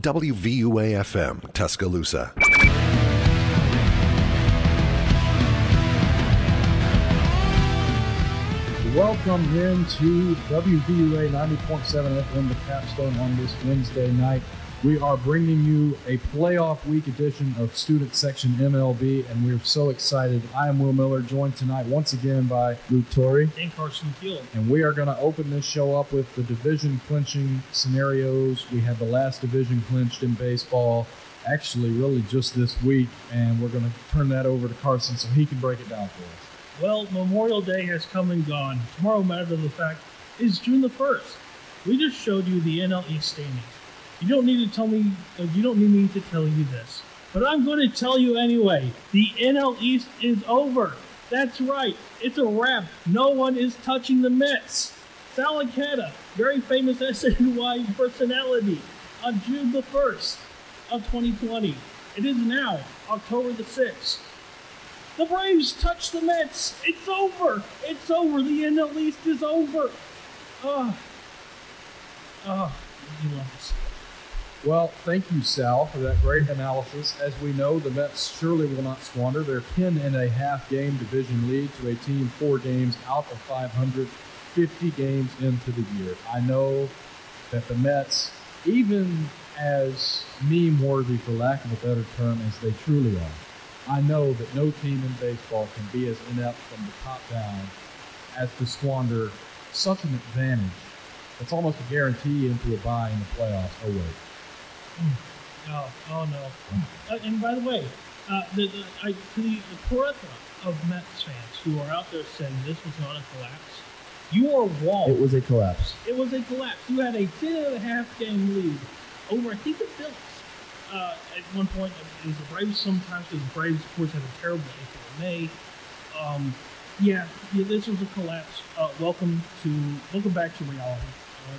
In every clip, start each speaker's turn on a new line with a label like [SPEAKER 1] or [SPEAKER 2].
[SPEAKER 1] WVUA-FM, Tuscaloosa.
[SPEAKER 2] Welcome into WVUA 90.7 FM, the capstone on this Wednesday night. We are bringing you a playoff week edition of Student Section MLB, and we're so excited. I am Will Miller, joined tonight once again by
[SPEAKER 3] Torre
[SPEAKER 4] and Carson Keel.
[SPEAKER 2] And we are going to open this show up with the division clinching scenarios. We had the last division clinched in baseball, actually really just this week, and we're going to turn that over to Carson so he can break it down for us.
[SPEAKER 4] Well, Memorial Day has come and gone. Tomorrow, matter of the fact, is June the 1st. We just showed you the NL East standings. You don't need me to tell you this, but I'm going to tell you anyway. The NL East is over. That's right. It's a wrap. No one is touching the Mets. Sal Licata, very famous SNY personality, on June the 1st of 2020. It is now October the 6th. The Braves touch the Mets. It's over. It's over. The NL East is over. You love us.
[SPEAKER 2] Well, thank you, Sal, for that great analysis. As we know, the Mets surely will not squander their 10.5 game division lead to a team 4 games out of 500, 50 games into the year. I know that the Mets, even as meme-worthy, for lack of a better term, as they truly are, I know that no team in baseball can be as inept from the top down as to squander such an advantage. It's almost a guarantee into a bye in the playoffs. Oh, wait.
[SPEAKER 4] Oh no. And by the way, to the plethora of Mets fans who are out there saying this was not a collapse, you are wrong.
[SPEAKER 3] It was a collapse.
[SPEAKER 4] It was a collapse. You had a 10.5 game lead over, I think, the Phillies. At one point, it was the Braves sometimes, because the Braves, of course, had a terrible April and May. Yeah, this was a collapse. Welcome back to reality.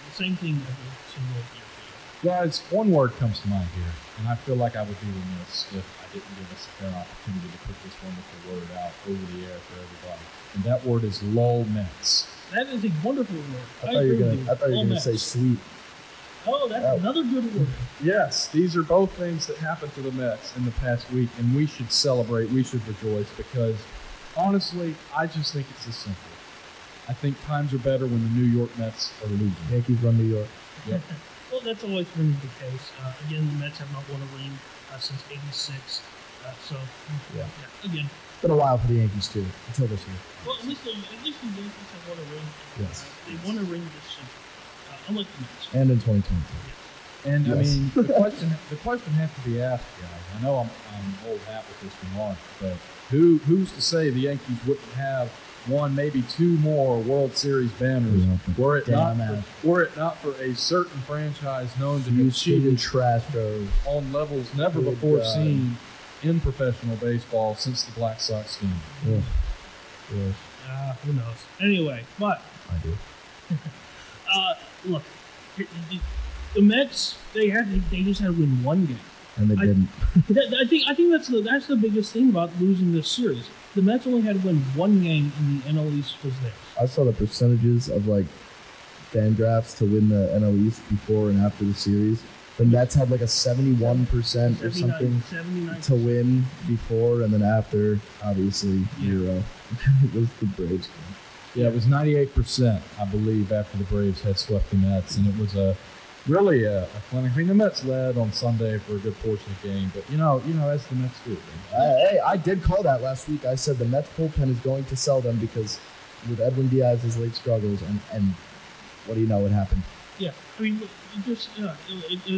[SPEAKER 4] The same thing every single year.
[SPEAKER 2] Guys, one word comes to mind here, and I feel like I would be remiss if I didn't give us a fair opportunity to put this wonderful word out over the air for everybody. And that word is lull Mets.
[SPEAKER 4] That is a wonderful word.
[SPEAKER 3] I thought you were going to say sweet.
[SPEAKER 4] Oh, that's another good word.
[SPEAKER 2] Yes, these are both things that happened to the Mets in the past week, and we should celebrate, we should rejoice, because honestly, I just think it's this simple. I think times are better when the New York Mets are losing.
[SPEAKER 3] Yankees run New York.
[SPEAKER 2] Yep.
[SPEAKER 4] Well, that's always been the case. Again, the Mets have not won a ring since '86. Yeah. Again,
[SPEAKER 3] it's been a while for the Yankees too, until this year.
[SPEAKER 4] Well, at least the Yankees have won a ring.
[SPEAKER 3] Yes.
[SPEAKER 4] They won a ring this season, unlike the Mets.
[SPEAKER 3] And in 2022.
[SPEAKER 4] Yeah.
[SPEAKER 2] And yes. I mean, the question has to be asked, guys. I know I'm old hat with this remark, but who's to say the Yankees wouldn't have one, maybe 2 more World Series banners were it not for a certain franchise known to be cheated on levels never before seen in professional baseball since the Black Sox scandal.
[SPEAKER 3] Yes.
[SPEAKER 4] Who knows? Anyway, but
[SPEAKER 3] I do.
[SPEAKER 4] Look, the Mets they just had to win one game,
[SPEAKER 3] and they didn't.
[SPEAKER 4] I think that's the biggest thing about losing this series. The Mets only had to win one game, and the NL East was theirs.
[SPEAKER 3] I saw the percentages of fan drafts to win the NL East before and after the series. The Mets had a 71% or something
[SPEAKER 4] 79.
[SPEAKER 3] to win before, and then after, obviously, 0. It was the Braves game.
[SPEAKER 2] Yeah, it was 98%, I believe, after the Braves had swept the Mets, and it was really a clinic. I mean, the Mets led on Sunday for a good portion of the game, but as the Mets do.
[SPEAKER 3] Hey, I did call that last week. I said the Mets bullpen is going to sell them because with Edwin Diaz's late struggles, and what do you know what happened?
[SPEAKER 4] Yeah, I mean, it was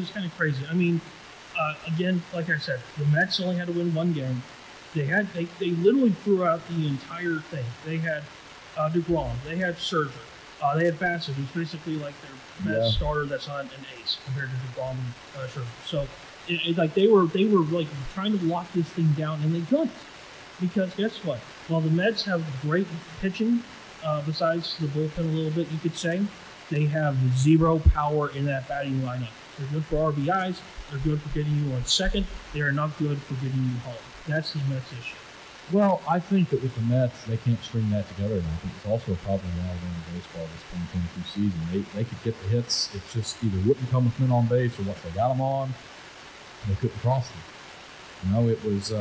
[SPEAKER 4] kind of crazy. I mean, again, like I said, the Mets only had to win one game. They literally threw out the entire thing. They had DeGrom, they had Scherzer, they had Bassett, who's basically like their best starter that's not an ace compared to DeGrom and Scherzer. So, they were trying to lock this thing down, and they couldn't. Because guess what? While the Mets have great pitching, besides the bullpen a little bit, you could say, they have zero power in that batting lineup. They're good for RBIs. They're good for getting you on second. They are not good for getting you home. That's the Mets issue.
[SPEAKER 2] Well, I think that with the Mets, they can't string that together, and I think it's also a problem in Alabama baseball this 2022 season. They could get the hits. It just either wouldn't come with men on base or what they got them on. they couldn't cross them. You know, it was.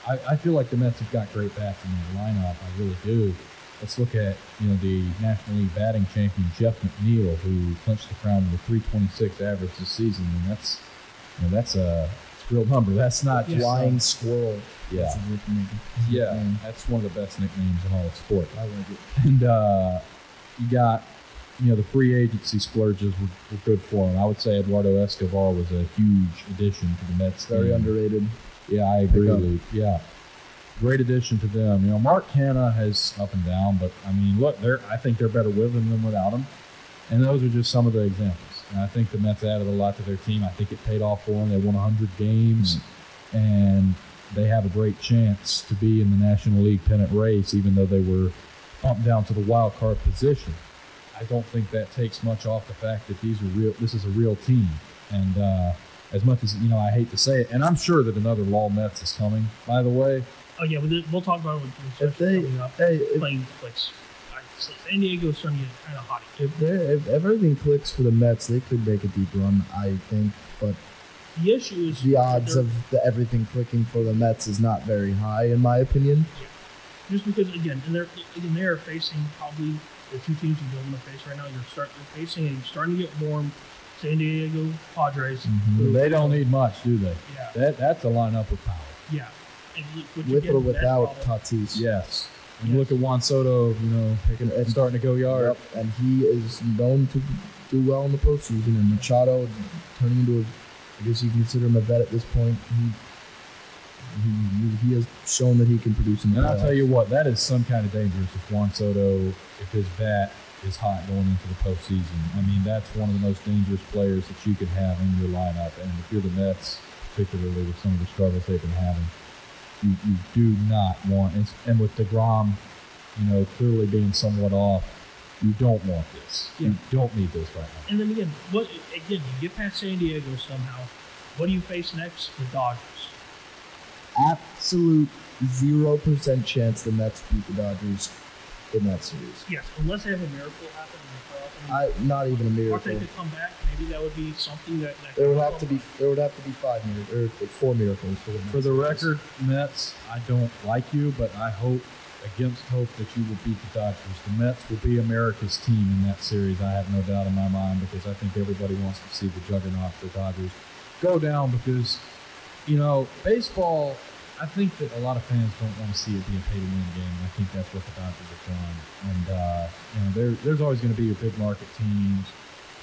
[SPEAKER 2] I feel like the Mets have got great bats in their lineup. I really do. Let's look at the National League batting champion Jeff McNeil, who clinched the crown with a 326 average this season, and that's a real number. That's not just
[SPEAKER 3] Flying Squirrel.
[SPEAKER 2] Yeah,
[SPEAKER 3] That's a nickname.
[SPEAKER 2] yeah. That's one of the best nicknames in all of sport.
[SPEAKER 3] I like it.
[SPEAKER 2] And you got the free agency splurges were good for him. I would say Eduardo Escobar was a huge addition to the Mets.
[SPEAKER 3] Very underrated.
[SPEAKER 2] Yeah, I agree, Luke. Yeah. Great addition to them. Mark Hanna has up and down, but I mean, look, I think they're better with him than without him. And those are just some of the examples. And I think the Mets added a lot to their team. I think it paid off for them. They won 100 games, and they have a great chance to be in the National League pennant race, even though they were bumped down to the wild card position. I don't think that takes much off the fact that this is a real team. And as much as, I hate to say it, and I'm sure that another Law Mets is coming, by the way.
[SPEAKER 4] Oh yeah, we'll talk about it when
[SPEAKER 3] If they,
[SPEAKER 4] coming up. Playing clicks. San Diego's starting to get kind of hotty.
[SPEAKER 3] if everything clicks for the Mets, they could make a deep run, I think. But
[SPEAKER 4] the issue is
[SPEAKER 3] the odds of everything clicking for the Mets is not very high, in my opinion.
[SPEAKER 4] Yeah. Just because they're facing probably the two teams you don't want to face right now. You're facing and starting to get warm. San Diego Padres.
[SPEAKER 2] Mm-hmm. They don't need much, do they?
[SPEAKER 4] Yeah.
[SPEAKER 2] That's a lineup with power.
[SPEAKER 4] Yeah.
[SPEAKER 3] With or without Tatis.
[SPEAKER 2] Yes. And you look at Juan Soto, starting to go yard.
[SPEAKER 3] Yep. And he is known to do well in the postseason. And Machado turning into I guess you can consider him a vet at this point. He has shown that he can produce in the
[SPEAKER 2] And
[SPEAKER 3] playoffs.
[SPEAKER 2] I'll tell you what, that is some kind of dangerous if Juan Soto, if his bat is hot going into the postseason. I mean, that's one of the most dangerous players that you could have in your lineup. And if you're the Mets, particularly with some of the struggles they've been having, you do not want, and with DeGrom, clearly being somewhat off, you don't want this. Yeah. You don't need this right now.
[SPEAKER 4] And then again, you get past San Diego somehow. What do you face next? The Dodgers.
[SPEAKER 3] Absolute 0% chance the Mets beat the Dodgers in that series.
[SPEAKER 4] Yes, unless they have a miracle happen in the playoffs.
[SPEAKER 3] Not even a
[SPEAKER 4] Or
[SPEAKER 3] miracle.
[SPEAKER 4] if they could come back, maybe that would be something that
[SPEAKER 3] There would have to be 5 miracles or 4 miracles for the Mets.
[SPEAKER 2] For the record, Mets, I don't like you, but I hope against hope that you will beat the Dodgers. The Mets will be America's team in that series. I have no doubt in my mind, because I think everybody wants to see the juggernaut, the Dodgers, go down, because baseball, I think that a lot of fans don't want to see it be a pay-to-win game. And I think that's what the Dodgers have done. And there's always going to be your big market teams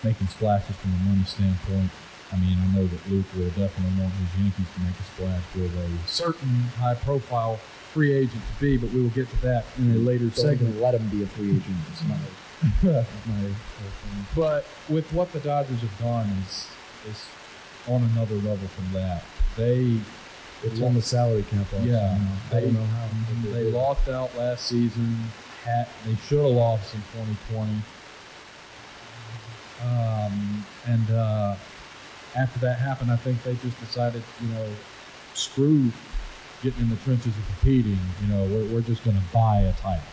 [SPEAKER 2] making splashes from a money standpoint. I mean, I know that Luke will definitely want his Yankees to make a splash with a certain high-profile free agent to be, but we will get to that in a later segment.
[SPEAKER 3] Let him be a free agent. It's my whole thing.
[SPEAKER 2] But with what the Dodgers have done is on another level from that.
[SPEAKER 3] It's on the salary cap also.
[SPEAKER 2] Yeah.
[SPEAKER 3] I don't know how.
[SPEAKER 2] They lost out last season. They should have lost in 2020. After that happened, I think they just decided, screw getting in the trenches and competing. We're just going to buy a title.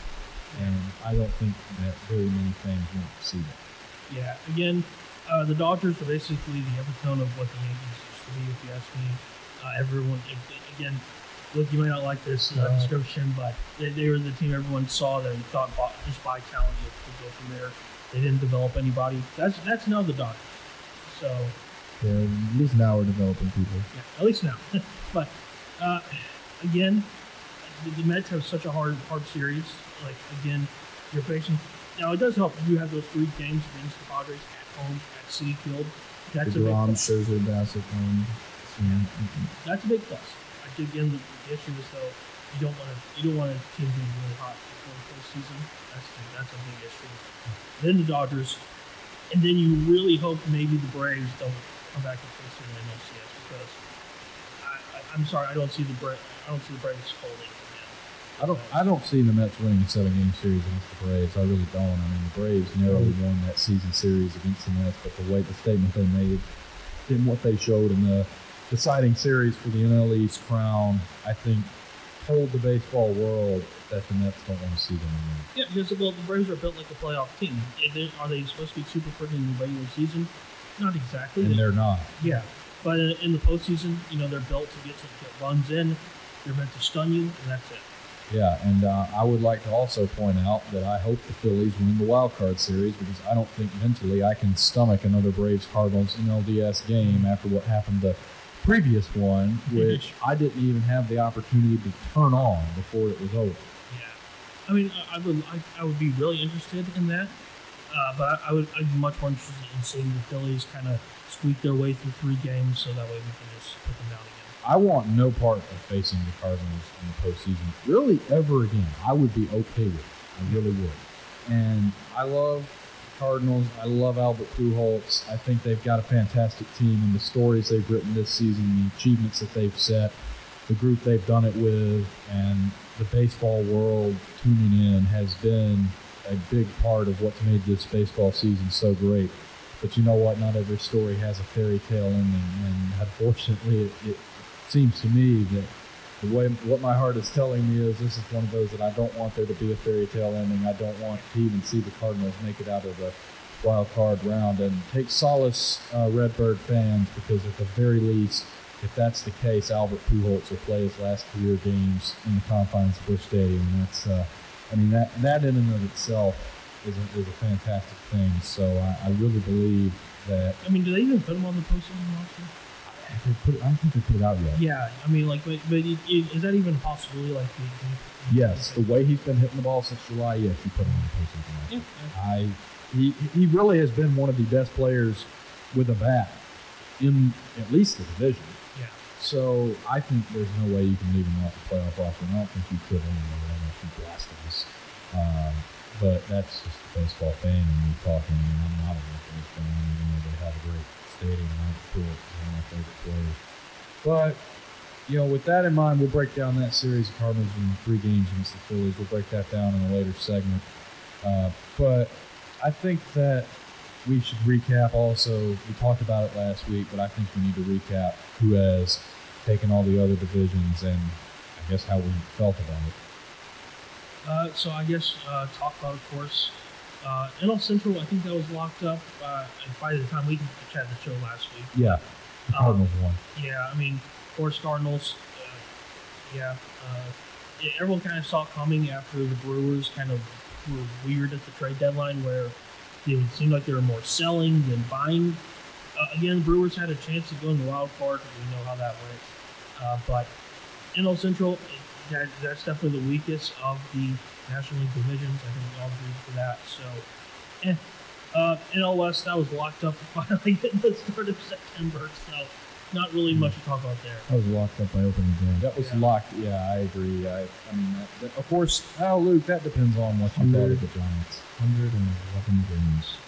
[SPEAKER 2] And I don't think that very many fans want to see that.
[SPEAKER 4] Yeah, again, the Dodgers are basically the epitome of what the Yankees used to be, if you ask me. Everyone, again, look, you might not like this description, but they were the team everyone saw that thought just by talent would go from there. They didn't develop anybody. That's now the Dodgers. So,
[SPEAKER 3] yeah, at least now we're developing people.
[SPEAKER 4] Yeah, at least now. But again, the Mets have such a hard series. Like, again, you're facing. Now, it does help. You have those 3 games against the Padres at home at Citi Field. That's a big plus.
[SPEAKER 3] Scherzer, Bassett, home.
[SPEAKER 4] That's a big plus. I think again the issue is though you don't want a team being really hot before the postseason. That's a big issue. Then the Dodgers, and then you really hope maybe the Braves don't come back and face them in NLCS, because I'm sorry, I don't see the Braves holding again.
[SPEAKER 2] I don't see the Mets winning a 7-game series against the Braves. I really don't. I mean, the Braves narrowly won that season series against the Mets, but the statement they made and what they showed in the deciding series for the NL East crown, I think, told the baseball world that the Mets don't want to see them anymore.
[SPEAKER 4] Yeah, because the Braves are built like a playoff team. Are they supposed to be super freaking in the regular season? Not exactly.
[SPEAKER 2] And they're not.
[SPEAKER 4] Yeah. But in the postseason, they're built to get runs in. They're meant to stun you, and that's it.
[SPEAKER 2] Yeah, and I would like to also point out that I hope the Phillies win the wild card series because I don't think mentally I can stomach another Braves-Cardinals NLDS game after what happened the previous one, which I didn't even have the opportunity to turn on before it was over.
[SPEAKER 4] Yeah, I mean, I would be really interested in that, but I'd be much more interested in seeing the Phillies kind of squeak their way through 3 games, so that way we can just put them down again.
[SPEAKER 2] I want no part of facing the Cardinals in the postseason, really ever again. I would be okay with it. I really would. And I love the Cardinals. I love Albert Pujols. I think they've got a fantastic team, and the stories they've written this season, the achievements that they've set, the group they've done it with, and the baseball world tuning in has been a big part of what's made this baseball season so great. But you know what? Not every story has a fairy tale ending, and unfortunately, it seems to me that what my heart is telling me is this is one of those that I don't want there to be a fairy tale ending. I don't want to even see the Cardinals make it out of the wild card round, and take solace, Redbird fans, because at the very least, if that's the case, Albert Pujols will play his last career games in the confines of Busch Stadium. That's, that in and of itself is a fantastic thing. So I really believe that.
[SPEAKER 4] I mean, do they even put him on the postseason roster?
[SPEAKER 2] I don't think they put it out yet.
[SPEAKER 4] Yeah, I mean, is that even a possibility?
[SPEAKER 2] Yes, the way he's been hitting the ball since July, yes, you put him on the postseason roster. Yeah. He really has been one of the best players with a bat in at least the division.
[SPEAKER 4] Yeah.
[SPEAKER 2] So I think there's no way you can leave him off the playoff roster. And I don't think you could anyway. I don't know if you blasted us. But that's just a baseball fan and me talking. I'm not a baseball fan, even though they have a great stadium and I'm cool. It's one of my favorite players. But, with that in mind, we'll break down that series of Cardinals in 3 games against the Phillies. We'll break that down in a later segment. But I think that we should recap also. We talked about it last week, but I think we need to recap who has taken all the other divisions and I guess how we felt about it.
[SPEAKER 4] So I guess talk about, of course, NL Central. I think that was locked up by the time we had the show last week.
[SPEAKER 2] Yeah, the Cardinals won.
[SPEAKER 4] Yeah, I mean, of course, Cardinals. Everyone kind of saw it coming after the Brewers kind of were weird at the trade deadline, where it seemed like they were more selling than buying. Again, the Brewers had a chance to go in the wild card. We know how that went. But NL Central. That's definitely the weakest of the National League divisions. I think we all agree for that. So, NL West, that was locked up finally at the start of September. So, not really much to talk about there.
[SPEAKER 3] That was locked up by opening day.
[SPEAKER 2] That was locked. Yeah, I agree. I mean, of course, Luke, that depends on what you thought of the Giants.
[SPEAKER 3] 111 games.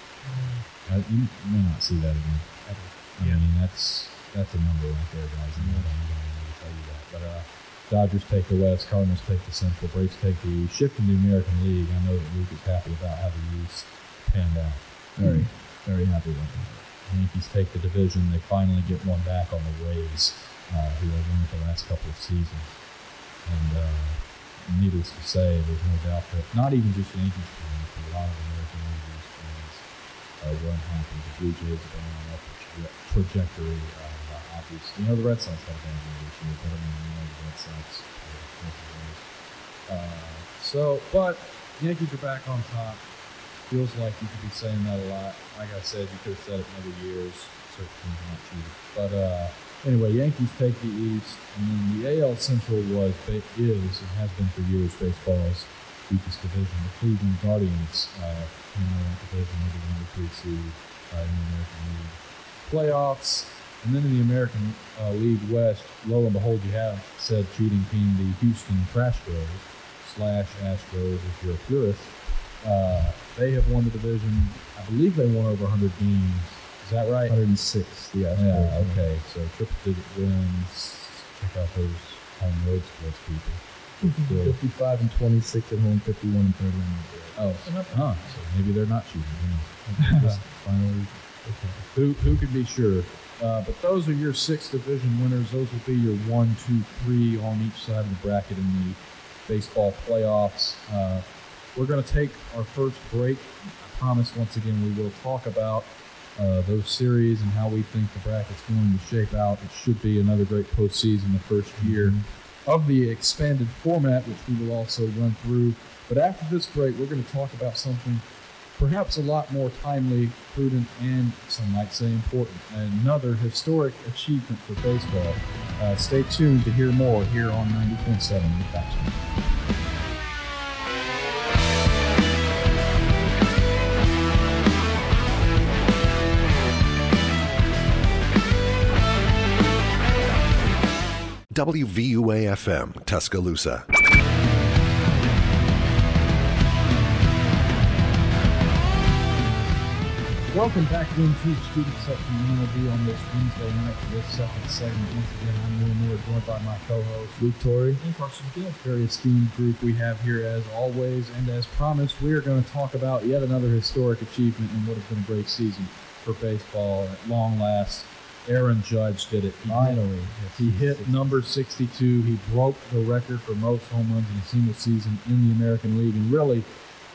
[SPEAKER 2] You may not see that again. I mean, that's a number right there, guys. I'm not going to tell you that. But Dodgers take the West, Cardinals take the Central, Braves take the East. Shifting the American League, I know that Luke is happy about how the East panned out.
[SPEAKER 3] Very, very happy about that.
[SPEAKER 2] Yankees take the division. They finally get one back on the Rays, who have won it the last couple of seasons. And needless to say, there's no doubt that not even just Yankees fans, but a lot of American League East fans were unhappy. The Blue Jays have been on an upward trajectory. Obviously, the Red Sox had a bad year this year, but I mean, the Red Sox. But Yankees are back on top. Feels like you could be saying that a lot. Like I said, you could have said it in other years. Certain teams are not cheating. But anyway, Yankees take the East, and then the AL Central is and has been for years baseball's weakest division. The Cleveland Guardians came out of that division with the number 3 seed in the American League playoffs. And then in the American League West, lo and behold, you have said cheating team, the Houston Trashbros / Astros, if you're a purist. They have won the division. I believe they won over 100 games. Is that right?
[SPEAKER 3] 106. Yeah.
[SPEAKER 2] Okay. So triple-digit wins. Check out those home road splits, people.
[SPEAKER 3] 55 and 26 at home, 51 and 30 on the road.
[SPEAKER 2] So maybe they're not cheating. Just finally, who can be sure? But those are your 6 division winners. Those will be your 1, 2, 3 on each side of the bracket in the baseball playoffs. We're going to take our first break. I promise, once again, we will talk about those series and how we think the bracket's going to shape out. It should be another great postseason the first year of the expanded format, which we will also run through. But after this break, we're going to talk about something perhaps a lot more timely, prudent, and some might say important, another historic achievement for baseball. Stay tuned to hear more here on 90.7 The Factor.
[SPEAKER 1] WVUA-FM, Tuscaloosa.
[SPEAKER 2] Welcome back again to the student section of MLB on this Wednesday night for this second segment. Once again, I'm Will Miller, joined by my co-host
[SPEAKER 3] Luke Torre
[SPEAKER 4] and Carson Keel.
[SPEAKER 2] Very esteemed group we have here as always, and as promised, we are going to talk about yet another historic achievement in what has been a great season for baseball. At long last, Aaron Judge did it.
[SPEAKER 3] finally.
[SPEAKER 2] He hit number 62. He broke the record for most home runs in a single season in the American League. And really,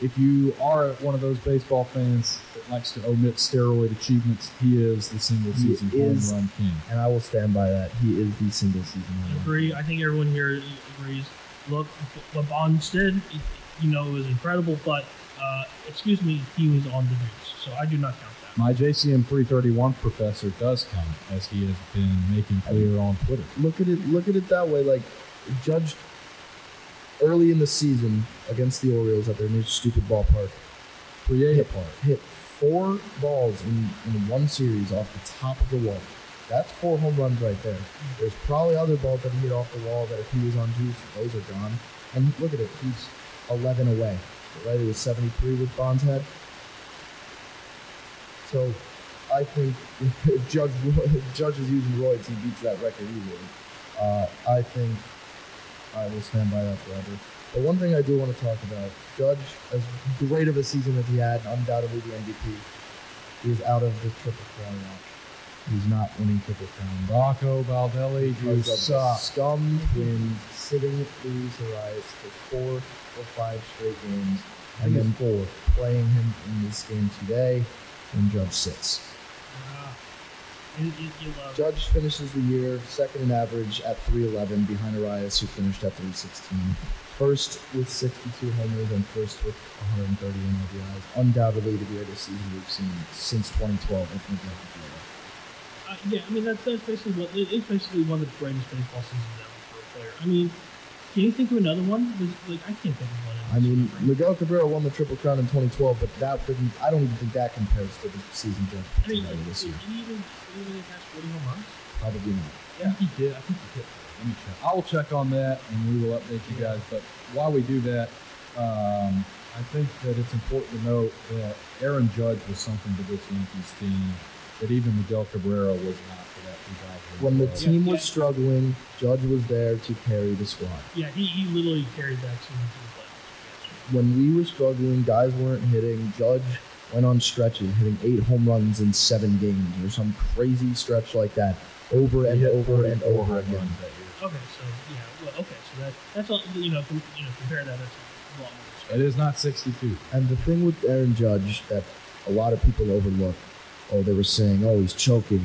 [SPEAKER 2] if you are one of those baseball fans that likes to omit steroid achievements, he is the single season home run king.
[SPEAKER 3] And I will stand by that. He is the single season home run.
[SPEAKER 4] I agree. I think everyone here agrees. Look, what Bonds did, it was incredible, but excuse me, he was on the news, so I do not count that.
[SPEAKER 2] My JCM 331 professor does count, as he has been making clear on Twitter.
[SPEAKER 3] Look at it that way. Like, Judge early in the season against the Orioles at their new stupid ballpark hit 4 balls in one series off the top of the wall. That's 4 home runs right there. There's probably other balls that he hit off the wall that if he was on juice, those are gone. And look at it, he's 11 away. Right, it was 73 with Bonds had. So I think if Judge is using roids, he beats that record easily. I think I will stand by that forever. But one thing I do want to talk about, Judge, as great of a season as he had, undoubtedly the MVP, he is out of the Triple Crown watch. He's not winning Triple Crown.
[SPEAKER 2] Rocco Baldelli, you suck.
[SPEAKER 3] Scum twins sitting Luis Arias for 4 or 5 straight games, and then 4 playing him in this game today, and Judge sits. Judge finishes the year second in average at 311 behind Arias, who finished at 316. First with 62 homers and first with 131 RBIs. Undoubtedly the greatest season we've seen since 2012.
[SPEAKER 4] Yeah, I mean that's basically it's basically one of the greatest baseball seasons ever for a player. I mean, can you think of another one? Like I can't think of one.
[SPEAKER 3] I mean, Miguel Cabrera won the Triple Crown in 2012, but that didn't. I don't even think that compares to the season Judge put together this year.
[SPEAKER 4] Did he even catch 40 home runs?
[SPEAKER 3] Probably not.
[SPEAKER 2] Yeah, he did. I think he hit. Let me check. I will check on that, and we will update you guys. But while we do that, I think that it's important to note that Aaron Judge was something to this Yankees team that even Miguel Cabrera was not for that 2000.
[SPEAKER 3] When the team was struggling, Judge was there to carry the squad.
[SPEAKER 4] Yeah, he literally carried that team to the playoffs.
[SPEAKER 3] When we were struggling, guys weren't hitting. Judge went on stretches, hitting 8 home runs in 7 games or some crazy stretch like that, over and over and over again.
[SPEAKER 4] Okay, so that's all. Compare that. That's a lot more.
[SPEAKER 2] It is not 62.
[SPEAKER 3] And the thing with Aaron Judge that a lot of people overlook, they were saying, he's choking.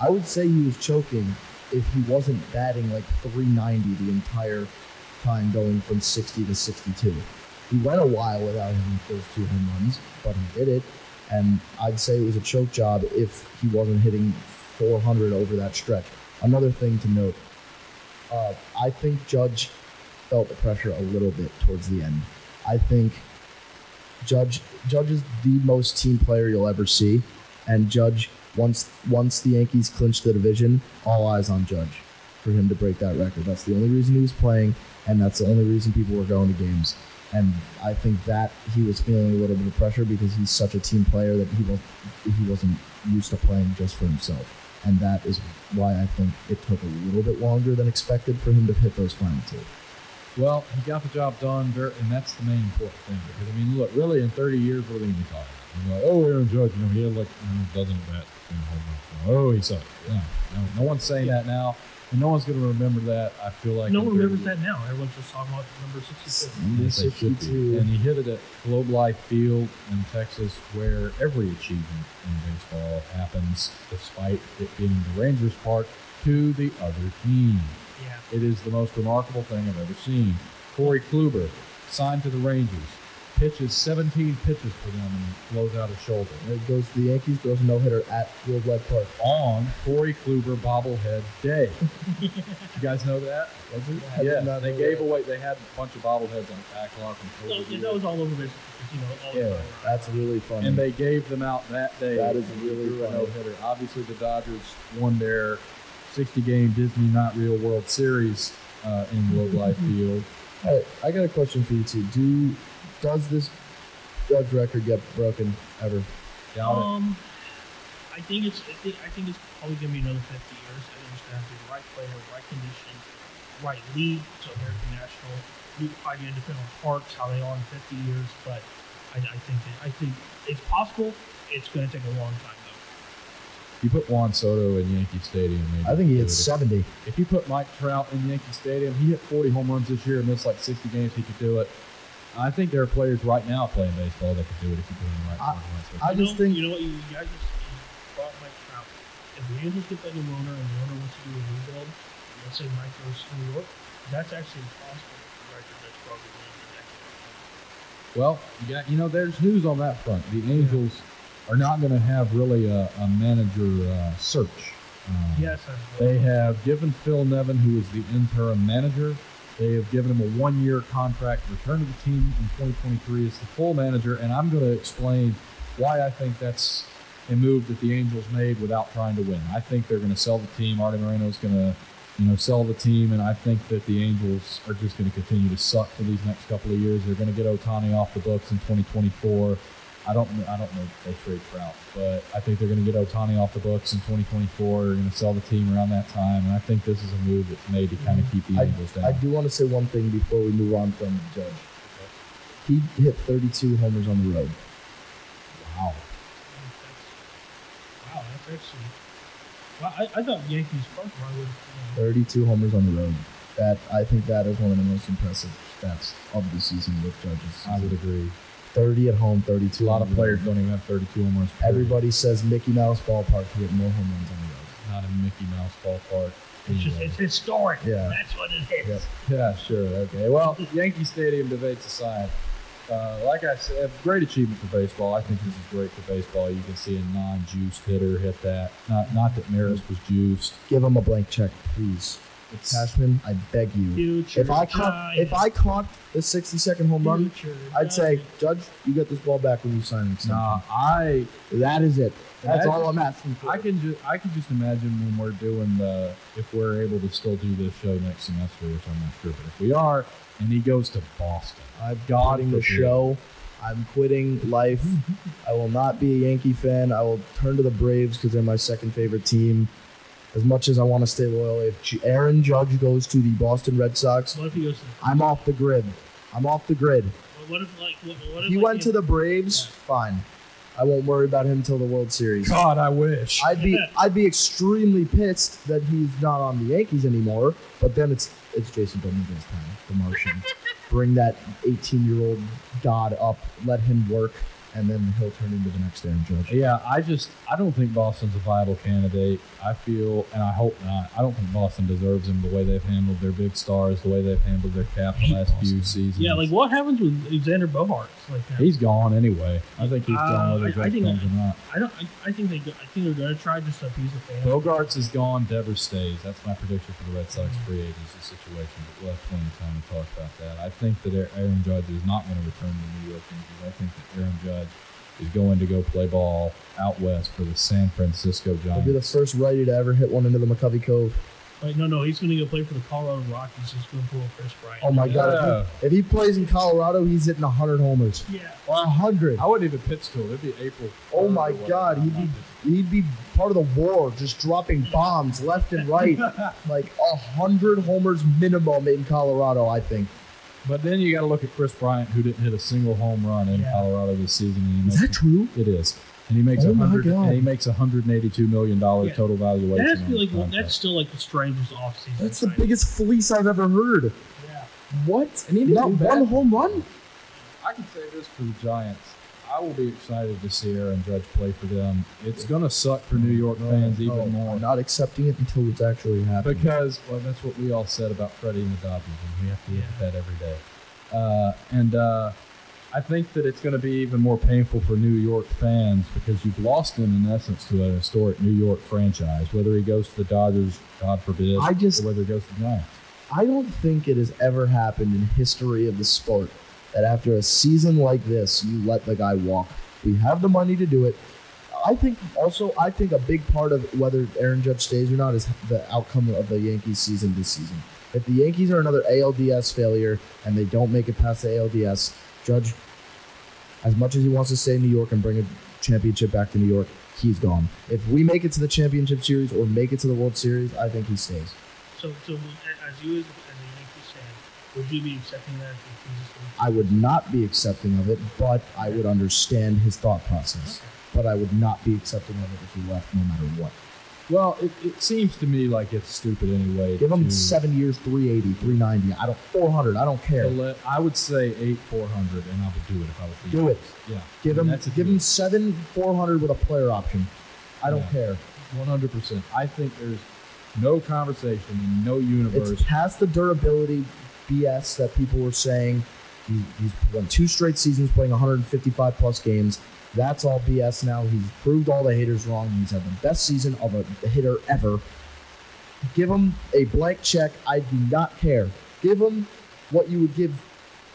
[SPEAKER 3] I would say he was choking if he wasn't batting like 390 the entire time going from 60 to 62. He went a while without hitting those 2 home runs, but he did it. And I'd say it was a choke job if he wasn't hitting 400 over that stretch. Another thing to note, I think Judge felt the pressure a little bit towards the end. I think Judge is the most team player you'll ever see, and Judge, once the Yankees clinched the division, all eyes on Judge for him to break that record. That's the only reason he was playing, and that's the only reason people were going to games. And I think that he was feeling a little bit of pressure because he's such a team player that he wasn't used to playing just for himself. And that is why I think it took a little bit longer than expected for him to hit those final 2.
[SPEAKER 2] Well, he got the job done, and that's the main important thing. Because, I mean, look, really, in 30 years, what are we going to be talking about? Like, Aaron Judge, he had like a dozen at bats. He sucked. No one's saying that now. And no one's going to remember that. I feel like
[SPEAKER 4] no one remembers that now. Everyone's just talking about number 66.
[SPEAKER 2] Yes, they should be. And he hit it at Globe Life Field in Texas, where every achievement in baseball happens, despite it being the Rangers' part to the other team.
[SPEAKER 4] Yeah.
[SPEAKER 2] It is the most remarkable thing I've ever seen. Corey Kluber, signed to the Rangers, pitches 17 pitches for them and blows out his shoulder.
[SPEAKER 3] It goes to the Yankees, throws a no-hitter at Globe Life Park.
[SPEAKER 2] On Corey Kluber bobblehead day. You guys know that? Yeah, they gave away, they had a bunch of bobbleheads on the backlog.
[SPEAKER 4] That was all over baseball.
[SPEAKER 3] Yeah, that's really funny.
[SPEAKER 2] And they gave them out that day.
[SPEAKER 3] That is really funny.
[SPEAKER 2] No-hitter. Obviously, the Dodgers won their 60-game Disney Not Real World Series in Globe Life Field.
[SPEAKER 3] All right, I got a question for you two. Does this Judge record get broken ever?
[SPEAKER 4] I think it's probably gonna be another 50 years. I think it's gonna have to be the right player, right conditions, right league. So American National, probably gonna depend on parks how they are in 50 years. But I think it's possible. It's gonna take a long time though.
[SPEAKER 2] You put Juan Soto in Yankee Stadium. Maybe
[SPEAKER 3] I think he hit 70.
[SPEAKER 2] If you put Mike Trout in Yankee Stadium, he hit 40 home runs this year and missed like 60 games. He could do it. I think there are players right now playing baseball that could do it if you put him in the right place.
[SPEAKER 3] I just think
[SPEAKER 4] you know what you guys just brought Mike Trout. If the Angels get that new owner and the owner wants to do a rebuild, let's say Mike goes to New York, that's actually possible. The record that's probably going to next.
[SPEAKER 2] Well, there's news on that front. The Angels are not going to have really a manager search.
[SPEAKER 4] Yes,
[SPEAKER 2] they have given Phil Nevin, who is the interim manager, they have given him a one-year contract, return to the team in 2023 as the full manager, and I'm going to explain why I think that's a move that the Angels made without trying to win. I think they're going to sell the team. Artie Moreno's going to, sell the team, and I think that the Angels are just going to continue to suck for these next couple of years. They're going to get Ohtani off the books in 2024. I don't know if they trade Trout, but I think they're going to get Ohtani off the books in 2024. They're going to sell the team around that time, and I think this is a move that's made to kind of keep the Angels down.
[SPEAKER 3] I do want to say one thing before we move on from the Judge. He hit 32 homers on the road.
[SPEAKER 2] Wow.
[SPEAKER 4] That's actually. Well, I thought Yankees front run would.
[SPEAKER 3] 32 homers on the road. I think that is one of the most impressive stats of the season with Judges.
[SPEAKER 2] I would agree.
[SPEAKER 3] 30 at home, 32.
[SPEAKER 2] A lot of players don't even have 32 home runs.
[SPEAKER 3] Everybody says Mickey Mouse Ballpark to hit more home runs on the road.
[SPEAKER 2] Not in Mickey Mouse Ballpark.
[SPEAKER 4] It's historic.
[SPEAKER 3] Yeah.
[SPEAKER 4] That's what it is.
[SPEAKER 3] Yep.
[SPEAKER 2] Yeah, sure. Okay. Well, Yankee Stadium debates aside, like I said, great achievement for baseball. I think this is great for baseball. You can see a non-juiced hitter hit that. Not that Maris was juiced.
[SPEAKER 3] Give him a blank check, please. Cashman, I beg you. If I caught the 60-second home run, I'd say, Judge, you get this ball back when you sign an extension. That is it. That's all I'm asking for.
[SPEAKER 2] I can just imagine when we're doing if we're able to still do this show next semester, which I'm not sure, but if we are, and he goes to Boston,
[SPEAKER 3] I've got the show. I'm quitting life. I will not be a Yankee fan. I will turn to the Braves because they're my second favorite team. As much as I want to stay loyal, if Aaron Judge goes to the Boston Red Sox,
[SPEAKER 4] what if he goes to
[SPEAKER 3] I'm off the grid. What
[SPEAKER 4] if
[SPEAKER 3] he went to the Braves? Fine. I won't worry about him until the World Series.
[SPEAKER 2] God, I wish.
[SPEAKER 3] I'd be extremely pissed that he's not on the Yankees anymore. But then it's Jason Dominguez's time, the Martian. Bring that 18-year-old god up, let him work, and then he'll turn into the next Aaron Judge.
[SPEAKER 2] Yeah, I don't think Boston's a viable candidate. I feel, and I hope not, I don't think Boston deserves him the way they've handled their big stars, the way they've handled their cap the last few seasons.
[SPEAKER 4] Yeah, like what happens with Xander Bogaerts?
[SPEAKER 2] He's gone anyway. I think he's gone whether he comes or not.
[SPEAKER 4] I think they're going to try just to appease the fans.
[SPEAKER 2] Bogaerts is gone, Devers stays. That's my prediction for the Red Sox free agency situation, but we'll have plenty of time to talk about that. I think that Aaron Judge is not going to return to the New York Yankees. I think that Aaron Judge is going to go play ball out west for the San Francisco Giants.
[SPEAKER 3] He'll be the first righty to ever hit one into the McCovey Cove.
[SPEAKER 4] Wait, no, he's going to go play for the Colorado Rockies. He's going to pull Chris Bryant.
[SPEAKER 3] Oh, my God. If he plays in Colorado, he's hitting 100 homers.
[SPEAKER 4] Yeah.
[SPEAKER 3] Or 100.
[SPEAKER 2] I wouldn't even pitch to him. It'd be April.
[SPEAKER 3] Oh, my God. He'd be part of the war, just dropping bombs left and right. Like 100 homers minimum in Colorado, I think.
[SPEAKER 2] But then you got to look at Chris Bryant, who didn't hit a single home run in Colorado this season.
[SPEAKER 3] Is that true?
[SPEAKER 2] It is. And he makes
[SPEAKER 3] Oh my
[SPEAKER 2] $100.
[SPEAKER 3] God.
[SPEAKER 2] And he makes $182 million total valuation.
[SPEAKER 4] That has to
[SPEAKER 2] on
[SPEAKER 4] be
[SPEAKER 2] his
[SPEAKER 4] like
[SPEAKER 2] contract.
[SPEAKER 4] that's still like the strangest offseason.
[SPEAKER 3] That's the biggest fleece I've ever heard.
[SPEAKER 4] Yeah.
[SPEAKER 3] What?
[SPEAKER 2] And he didn't
[SPEAKER 3] Not
[SPEAKER 2] do
[SPEAKER 3] one
[SPEAKER 2] bad.
[SPEAKER 3] home run?
[SPEAKER 2] I can say this for the Giants. I will be excited to see Aaron Judge play for them. It's going to suck for New York fans even more.
[SPEAKER 3] I'm not accepting it until it's actually happening.
[SPEAKER 2] Because, well, that's what we all said about Freddie and the Dodgers, and we have to look at that every day. I think that it's going to be even more painful for New York fans because you've lost him, in essence, to an historic New York franchise, whether he goes to the Dodgers, God forbid, or whether he goes to the Giants.
[SPEAKER 3] I don't think it has ever happened in history of the sport that after a season like this, you let the guy walk. We have the money to do it. I think a big part of whether Aaron Judge stays or not is the outcome of the Yankees season this season. If the Yankees are another ALDS failure and they don't make it past the ALDS, Judge, as much as he wants to stay in New York and bring a championship back to New York, he's gone. If we make it to the championship series or make it to the World Series, I think he stays.
[SPEAKER 4] So as you as a Yankees fan, would you be accepting that?
[SPEAKER 3] I would not be accepting of it, but I would understand his thought process.
[SPEAKER 4] Okay.
[SPEAKER 3] But I would not be accepting of it if he left no matter what.
[SPEAKER 2] Well, it seems to me like it's stupid anyway.
[SPEAKER 3] Give him 7 years, 380, 390, 400. I don't care.
[SPEAKER 2] I would say 400, and I would do it if I was the
[SPEAKER 3] Do it.
[SPEAKER 2] Yeah.
[SPEAKER 3] Give
[SPEAKER 2] give
[SPEAKER 3] him 400 with a player option. I don't care.
[SPEAKER 2] 100%. I think there's no conversation in no universe.
[SPEAKER 3] It's past the durability BS that people were saying. He's won 2 straight seasons playing 155 plus games. That's all BS now. He's proved all the haters wrong. He's had the best season of a hitter ever. Give him a blank check. I do not care. Give him what you would give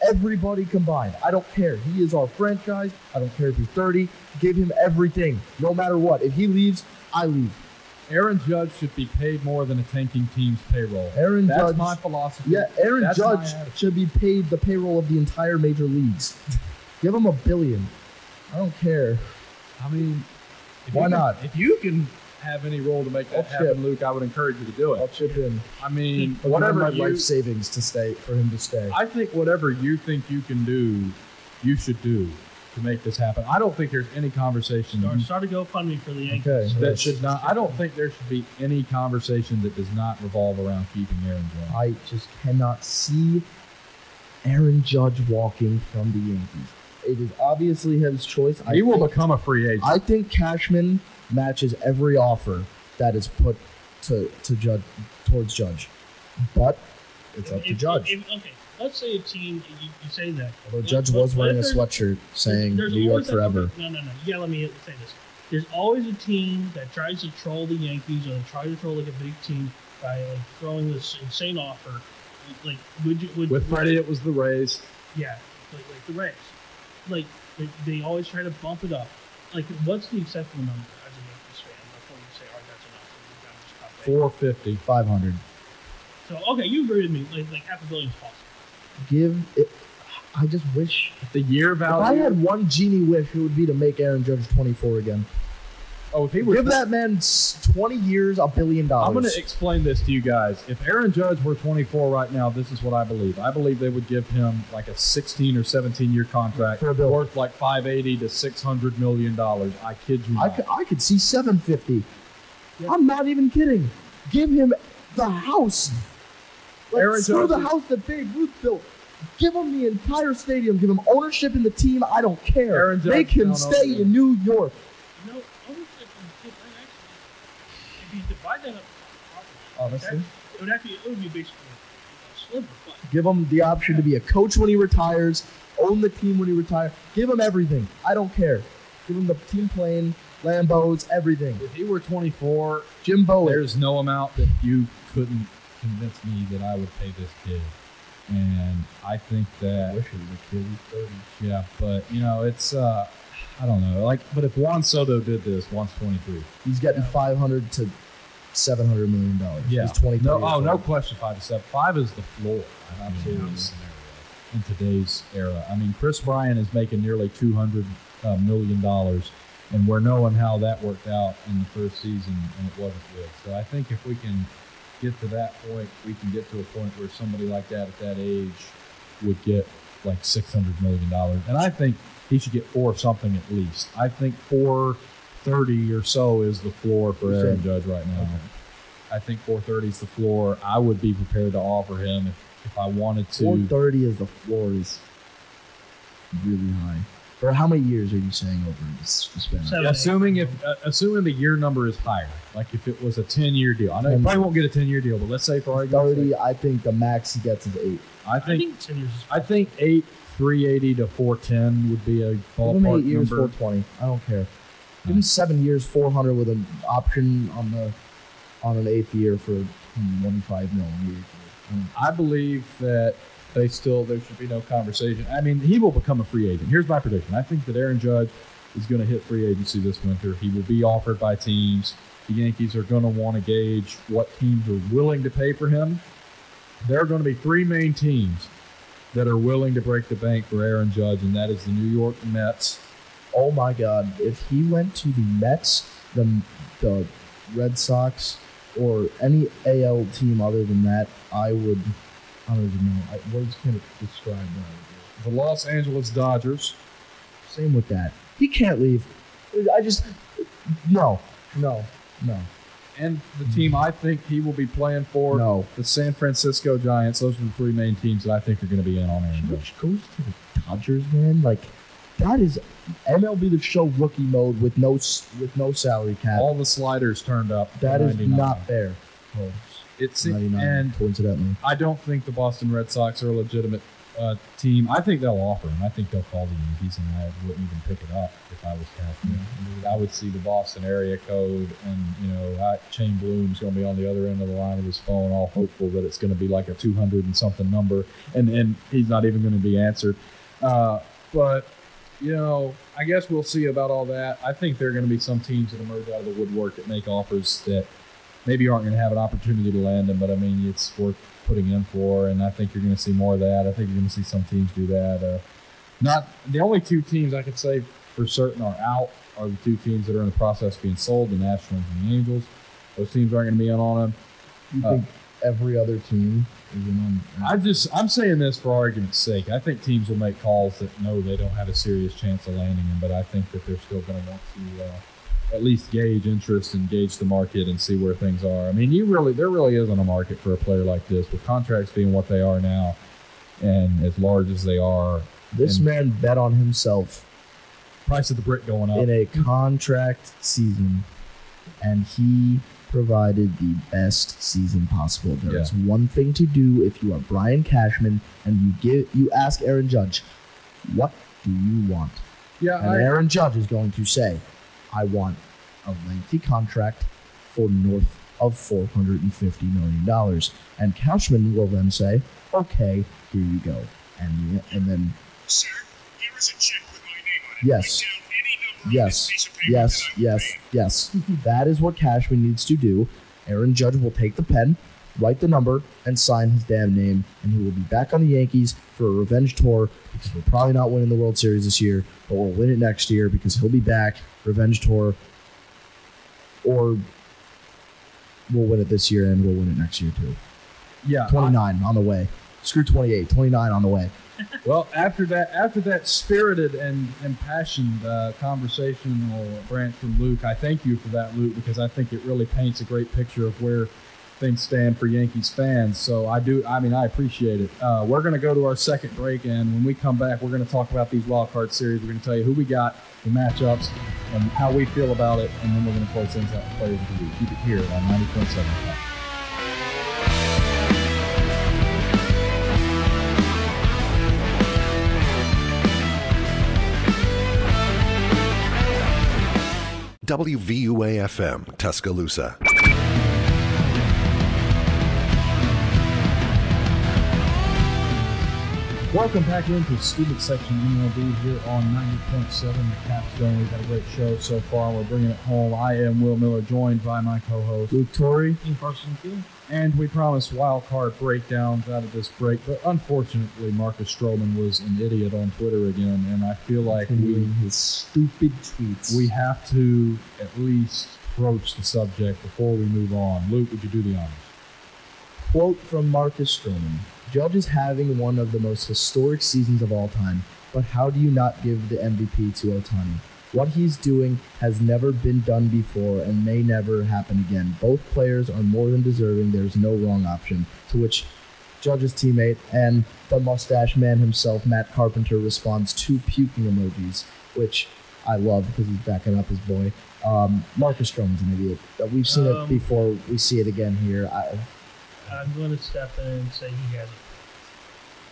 [SPEAKER 3] everybody combined. I don't care. He is our franchise. I don't care if he's 30. Give him everything, no matter what. If he leaves, I leave.
[SPEAKER 2] Aaron Judge should be paid more than a tanking team's payroll. That's my philosophy.
[SPEAKER 3] Yeah, Aaron
[SPEAKER 2] That's
[SPEAKER 3] Judge should be paid the payroll of the entire major leagues. Give him $1 billion. I don't care.
[SPEAKER 2] I mean,
[SPEAKER 3] why not?
[SPEAKER 2] If you can have any role to make that happen, Luke, I would encourage you to do
[SPEAKER 3] I'll
[SPEAKER 2] it.
[SPEAKER 3] chip in.
[SPEAKER 2] I mean,
[SPEAKER 3] Whatever my life savings for him to stay.
[SPEAKER 2] I think whatever you think you can do, you should do to make this happen. I don't think there's any conversation
[SPEAKER 4] Start a GoFundMe for the Yankees.
[SPEAKER 3] Okay.
[SPEAKER 2] that should not. I don't think there should be any conversation that does not revolve around keeping Aaron Judge.
[SPEAKER 3] I just cannot see Aaron Judge walking from the Yankees. It is obviously his choice.
[SPEAKER 2] He will become a free agent.
[SPEAKER 3] I think Cashman matches every offer that is put to Judge towards Judge, but it's up to Judge.
[SPEAKER 4] Okay, let's say a team. You say that.
[SPEAKER 3] Although Judge was wearing a sweatshirt saying
[SPEAKER 4] there's
[SPEAKER 3] New York
[SPEAKER 4] always
[SPEAKER 3] forever.
[SPEAKER 4] No. Yeah, let me say this. There's always a team that tries to troll the Yankees or try to troll like a big team by like throwing this insane offer. Like,
[SPEAKER 2] With Freddie, it was the Rays.
[SPEAKER 4] Yeah, like the Rays. Like they always try to bump it up. Like, what's the acceptable number as a Yankees fan before you say, "All right, that's enough"? We've got to just stop paying?
[SPEAKER 2] 450.
[SPEAKER 3] 500.
[SPEAKER 4] So okay, you agree with me. Like $500 million is possible.
[SPEAKER 3] Give it. I just wish.
[SPEAKER 2] The year
[SPEAKER 3] If I
[SPEAKER 2] value.
[SPEAKER 3] had one genie wish, it would be to make Aaron Judge 24 again.
[SPEAKER 2] If he were
[SPEAKER 3] Give that man 20 years, $1 billion.
[SPEAKER 2] I'm going to explain this to you guys. If Aaron Judge were 24 right now, this is what I believe. I believe they would give him like a 16 or 17-year contract
[SPEAKER 3] For a bill.
[SPEAKER 2] worth like $580 to $600 million. I kid you not.
[SPEAKER 3] I could see 750. I'm not even kidding. Give him the house.
[SPEAKER 2] Aaron
[SPEAKER 3] Screw the
[SPEAKER 2] Judge is-
[SPEAKER 3] house that Babe Ruth built. Give him the entire stadium. Give him ownership in the team. I don't care.
[SPEAKER 2] Aaron Judge
[SPEAKER 3] Make him
[SPEAKER 2] down
[SPEAKER 3] stay
[SPEAKER 2] over
[SPEAKER 3] in New York.
[SPEAKER 4] No, ownership is different actually. If you divide that up,
[SPEAKER 3] Honestly.
[SPEAKER 4] it would be basically a sliver. But
[SPEAKER 3] Give him the option to be a coach when he retires, own the team when he retires. Give him everything. I don't care. Give him the team plane, Lambos, everything.
[SPEAKER 2] If he were 24,
[SPEAKER 3] Jim Bowie.
[SPEAKER 2] there's no amount that you couldn't convince me that I would pay this kid. And I think that,
[SPEAKER 3] wish he was a kid. He's 30.
[SPEAKER 2] yeah, but it's I don't know. But if Juan Soto did this, Juan's 23.
[SPEAKER 3] He's getting $500 to $700 million.
[SPEAKER 2] Yeah.
[SPEAKER 3] He's 23.
[SPEAKER 2] No question. 5 to 7. 5 is the floor. Absolutely. In today's era, I mean, Chris Bryant is making nearly $200 million, and we're knowing how that worked out in the first season, and it wasn't good. So I think if we can get to that point, we can get to a point where somebody like that at that age would get like $600 million. And I think he should get 4 something at least. I think 430 or so is the floor for Aaron Judge right now. Okay. I think 430 is the floor. I would be prepared to offer him if I wanted to.
[SPEAKER 3] 430 is the floor is really high. For how many years are you saying over this spend?
[SPEAKER 2] Assuming the year number is higher, like if it was a 10-year deal. I know he probably won't get a 10-year deal, but let's say for argument's
[SPEAKER 3] 30, I think the max he gets is 8.
[SPEAKER 4] I think 10 years.
[SPEAKER 2] I think 8, 380 to 410 would be a ballpark
[SPEAKER 3] Give him 8 years,
[SPEAKER 2] number.
[SPEAKER 3] 420. I don't care. Give him 7 years, 400 with an option on an 8th year for 25 million.
[SPEAKER 2] I believe that there should be no conversation. I mean, he will become a free agent. Here's my prediction. I think that Aaron Judge is going to hit free agency this winter. He will be offered by teams. The Yankees are going to want to gauge what teams are willing to pay for him. There are going to be 3 main teams that are willing to break the bank for Aaron Judge, and that is the New York Mets.
[SPEAKER 3] Oh, my God. If he went to the Mets, the Red Sox, or any AL team other than that, I don't even know. Words can't describe that.
[SPEAKER 2] The Los Angeles Dodgers.
[SPEAKER 3] Same with that. He can't leave. No.
[SPEAKER 2] And the team I think he will be playing for, the San Francisco Giants. Those are the 3 main teams that I think are going to be in on Aaron Judge.
[SPEAKER 3] Goes to the Dodgers, man. Like, that is MLB The Show rookie mode with no salary cap.
[SPEAKER 2] All the sliders turned up.
[SPEAKER 3] That is not fair.
[SPEAKER 2] It's and
[SPEAKER 3] coincidentally,
[SPEAKER 2] I don't think the Boston Red Sox are a legitimate team. I think they'll offer him. I think they'll call the Yankees, and I wouldn't even pick it up if I was Cashman. I would see the Boston area code, and Shane Bloom's going to be on the other end of the line of his phone, all hopeful that it's going to be like a 200 and something number, and he's not even going to be answered. But I guess we'll see about all that. I think there are going to be some teams that emerge out of the woodwork that make offers that maybe aren't going to have an opportunity to land them, but I mean, it's worth putting in for, and I think you're going to see more of that. I think you're going to see some teams do that. Not the only 2 teams I could say for certain are out are the 2 teams that are in the process of being sold, the Nationals and the Angels. Those teams aren't going to be in on them.
[SPEAKER 3] You think every other team is in on?
[SPEAKER 2] I'm saying this for argument's sake. I think teams will make calls that know they don't have a serious chance of landing them, but I think that they're still going to want to at least gauge interest and gauge the market and see where things are. I mean, there really isn't a market for a player like this, with contracts being what they are now and as large as they are.
[SPEAKER 3] This man bet on himself.
[SPEAKER 2] Price of the brick going up.
[SPEAKER 3] In a contract season, and he provided the best season possible. There is one thing to do if you are Brian Cashman and you ask Aaron Judge, what do you want? Aaron Judge is going to say, I want a lengthy contract for north of $450 million. And Cashman will then say, okay, here you go. And then...
[SPEAKER 5] Sir, here is a check with my name on it.
[SPEAKER 3] Yes. That is what Cashman needs to do. Aaron Judge will take the pen, write the number, and sign his damn name, and he will be back on the Yankees for a revenge tour, because we're probably not winning the World Series this year, but we'll win it next year because he'll be back, revenge tour, or we'll win it this year and we'll win it next year too. 29 on the way. Screw 28, 29 on the way.
[SPEAKER 2] Well, after that spirited and impassioned conversational rant from Luke, I thank you for that, Luke, because I think it really paints a great picture of where things stand for Yankees fans. So I appreciate it. We're going to go to our second break, and when we come back, we're going to talk about these wild card series. We're going to tell you who we got, the matchups, and how we feel about it, and then we're going to close things out with players of the week. Keep it here on 90.7.
[SPEAKER 1] WVUA-FM, Tuscaloosa.
[SPEAKER 2] Welcome back into Student Section MLB here on 90.7 The Capstone. We've had a great show so far. We're bringing it home. I am Will Miller, joined by my co-host
[SPEAKER 3] Luke Torre
[SPEAKER 4] and Carson Keel.
[SPEAKER 2] And we promised wild card breakdowns out of this break, but unfortunately, Marcus Stroman was an idiot on Twitter again, and I feel like
[SPEAKER 3] his stupid tweets.
[SPEAKER 2] We have to at least broach the subject before we move on. Luke, would you do the honors?
[SPEAKER 3] Quote from Marcus Stroman: Judge is having one of the most historic seasons of all time, but how do you not give the MVP to Ohtani? What he's doing has never been done before and may never happen again. Both players are more than deserving. There's no wrong option. To which Judge's teammate and the mustache man himself, Matt Carpenter, responds 2 puking emojis, which I love because he's backing up his boy. Marcus Stroman's an idiot. We've seen it before. We see it again here.
[SPEAKER 4] I'm going to step in and say he hasn't.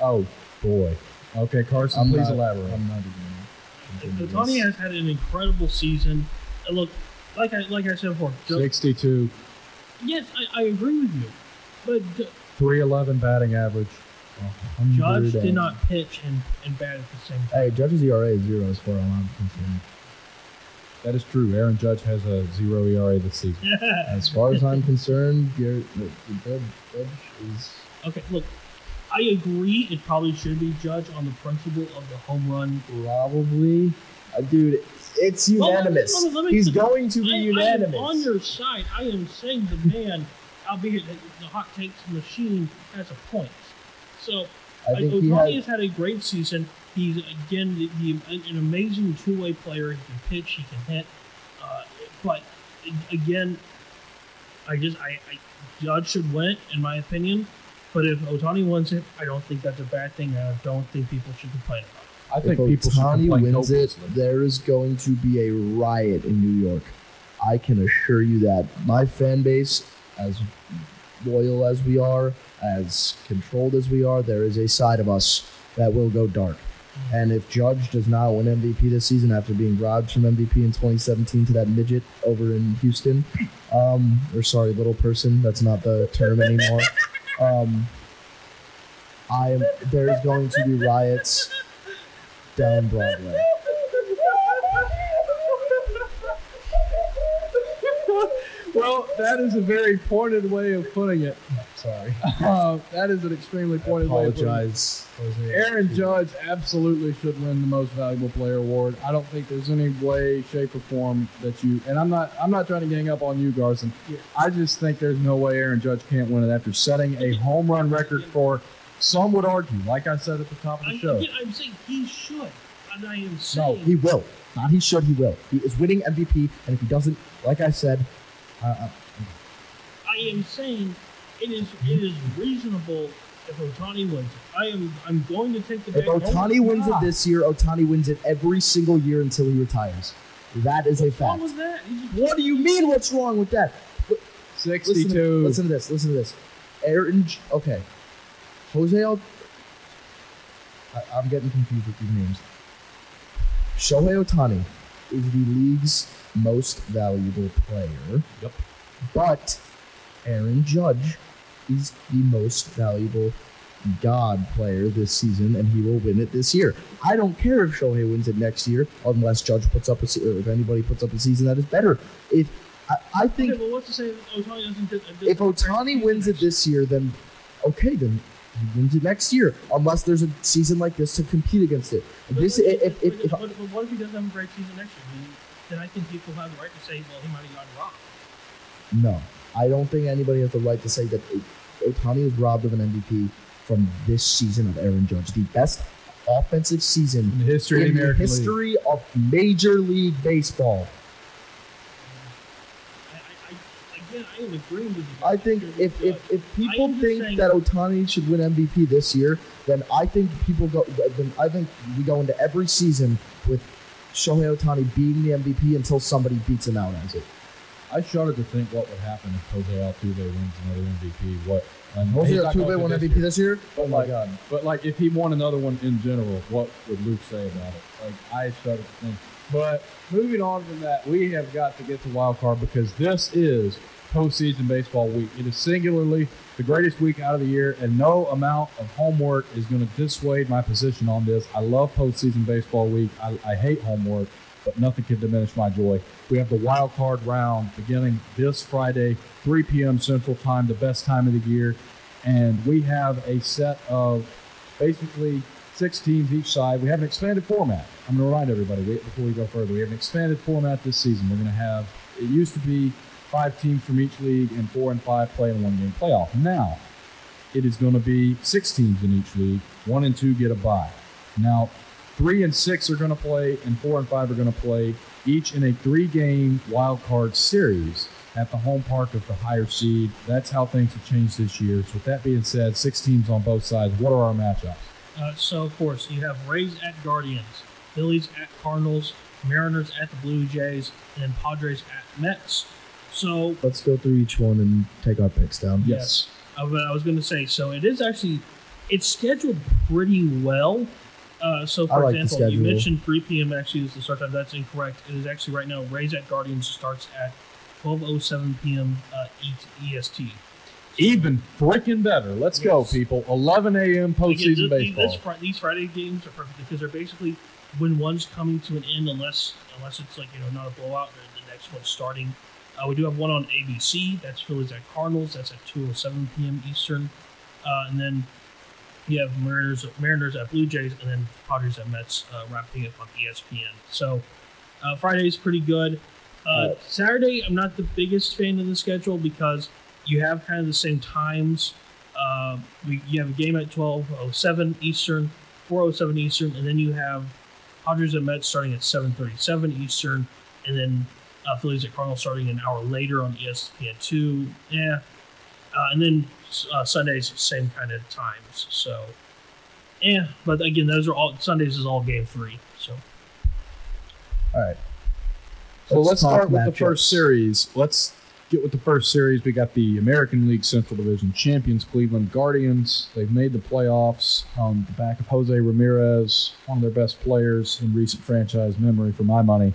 [SPEAKER 3] Oh, boy.
[SPEAKER 2] Okay, Carson, please elaborate.
[SPEAKER 3] I'm not even...
[SPEAKER 4] Ohtani has had an incredible season. And look, like I said before,
[SPEAKER 2] 62.
[SPEAKER 4] Yes, I agree with you, but
[SPEAKER 2] 311 batting average.
[SPEAKER 4] Judge did not pitch and bat at the same time.
[SPEAKER 3] Hey, Judge's ERA is 0 as far as I'm concerned.
[SPEAKER 2] That is true. Aaron Judge has a 0 ERA this season.
[SPEAKER 3] As far as I'm concerned, Judge is...
[SPEAKER 4] Okay, look, I agree it probably should be Judge on the principle of the home run.
[SPEAKER 3] Probably. Dude, it's unanimous. He's going to be unanimous.
[SPEAKER 4] I am on your side. I am saying the man, albeit the hot takes machine, has a point. So, Ohtani has had a great season. He's, again, an amazing two-way player. He can pitch, he can hit. But, again, Judge should win it, in my opinion. But if Ohtani wins it, I don't think that's a bad thing. I don't think people should complain about it.
[SPEAKER 2] I think
[SPEAKER 3] if
[SPEAKER 2] people should complain.
[SPEAKER 3] Ohtani wins it, there is going to be a riot in New York. I can assure you that. My fan base, as loyal as we are, as controlled as we are, there is a side of us that will go dark. And if Judge does not win MVP this season after being robbed from MVP in 2017 to that midget over in Houston, little person, that's not the term anymore. There's going to be riots down Broadway.
[SPEAKER 2] Well, that is a very pointed way of putting it.
[SPEAKER 3] Sorry.
[SPEAKER 2] That is an extremely pointed way of putting it.
[SPEAKER 3] Apologize.
[SPEAKER 2] Aaron Judge absolutely should win the Most Valuable Player award. I don't think there's any way, shape, or form that you. And I'm not trying to gang up on you, Carson. I just think there's no way Aaron Judge can't win it after setting a home run record for. Some would argue, like I said at the top of the show.
[SPEAKER 4] I'm saying he should, and I am saying
[SPEAKER 3] no, he will. Not he should. He will. He is winning MVP, and if he doesn't, like I said,
[SPEAKER 4] I am saying it is reasonable if Ohtani wins it. I'm going to take the bet.
[SPEAKER 3] If Ohtani wins it this year, Ohtani wins it every single year until he retires. That is a fact.
[SPEAKER 4] What's wrong with that?
[SPEAKER 3] What do you mean? What's wrong with that?
[SPEAKER 2] 62.
[SPEAKER 3] Listen to this. Okay. I'm getting confused with these names. Shohei Ohtani is the league's most valuable player.
[SPEAKER 2] Yep.
[SPEAKER 3] But Aaron Judge is the most valuable God player this season, and he will win it this year. I don't care if Shohei wins it next year, unless Judge puts up if anybody puts up a season that is better. I think.
[SPEAKER 4] Okay, well, what's to say that Ohtani doesn't?
[SPEAKER 3] If Ohtani wins it this year, then okay, then he wins it next year, unless there's a season like this to compete against it.
[SPEAKER 4] But what if he doesn't have a great season next year? Then I think people have the right to say, well, he might have gotten robbed.
[SPEAKER 3] No, I don't think anybody has the right to say that Ohtani is robbed of an MVP from this season of Aaron Judge, the best offensive season
[SPEAKER 2] in the history
[SPEAKER 3] of Major League Baseball.
[SPEAKER 4] I am agreeing with you.
[SPEAKER 3] I think if people think that Ohtani should win MVP this year, then I think we go into every season with Shohei Ohtani being the MVP until somebody beats him out as it.
[SPEAKER 2] I shudder to think what would happen if Jose Altuve wins another MVP.
[SPEAKER 3] Jose Altuve won MVP this year?
[SPEAKER 2] Oh my God! But if he won another one in general, what would Luke say about it? I shudder to think. But moving on from that, we have got to get to wild card because this is postseason baseball week. It is singularly the greatest week out of the year, and no amount of homework is going to dissuade my position on this. I love postseason baseball week. I hate homework, but nothing can diminish my joy. We have the wild card round beginning this Friday, 3 p.m. Central Time, the best time of the year, and we have a set of basically 6 teams each side. We have an expanded format. I'm going to remind everybody before we go further. We have an expanded format this season. We're going to have, it used to be 5 teams from each league and 4 and 5 play in a 1-game playoff. Now, it is going to be 6 teams in each league. 1 and 2 get a bye. Now, 3 and 6 are going to play, and 4 and 5 are going to play, each in a 3-game wild card series at the home park of the higher seed. That's how things have changed this year. So with that being said, 6 teams on both sides. What are our matchups?
[SPEAKER 4] So, of course, you have Rays at Guardians, Phillies at Cardinals, Mariners at the Blue Jays, and then Padres at Mets. So
[SPEAKER 3] let's go through each one and take our picks down.
[SPEAKER 4] Yes. I was going to say, so it is actually, it's scheduled pretty well. So, for example, you mentioned 3 p.m. actually is the start time. That's incorrect. It is actually right now, Rays at Guardians starts at 12:07 p.m. EST.
[SPEAKER 2] Even freaking better. Let's go, people. 11 a.m. postseason baseball.
[SPEAKER 4] These Friday games are perfect because they're basically when one's coming to an end, unless it's like not a blowout, or the next one's starting. We do have one on ABC. That's Phillies at Cardinals. That's at 2:07 p.m. Eastern. And then you have Mariners at Blue Jays, and then Padres at Mets wrapping up on ESPN. So Friday's pretty good. Saturday, I'm not the biggest fan of the schedule because you have kind of the same times. You have a game at 12:07 Eastern, 4:07 Eastern, and then you have Padres and Mets starting at 7:37 Eastern, and then Phillies at Cardinals starting an hour later on ESPN2. And then Sundays, same kind of times. So, but again, those are all Sundays is all game 3. So,
[SPEAKER 3] all right.
[SPEAKER 2] So let's start with the first series. Let's get with the first series. We got the American League Central Division champions, Cleveland Guardians. They've made the playoffs on the back of Jose Ramirez, one of their best players in recent franchise memory, for my money,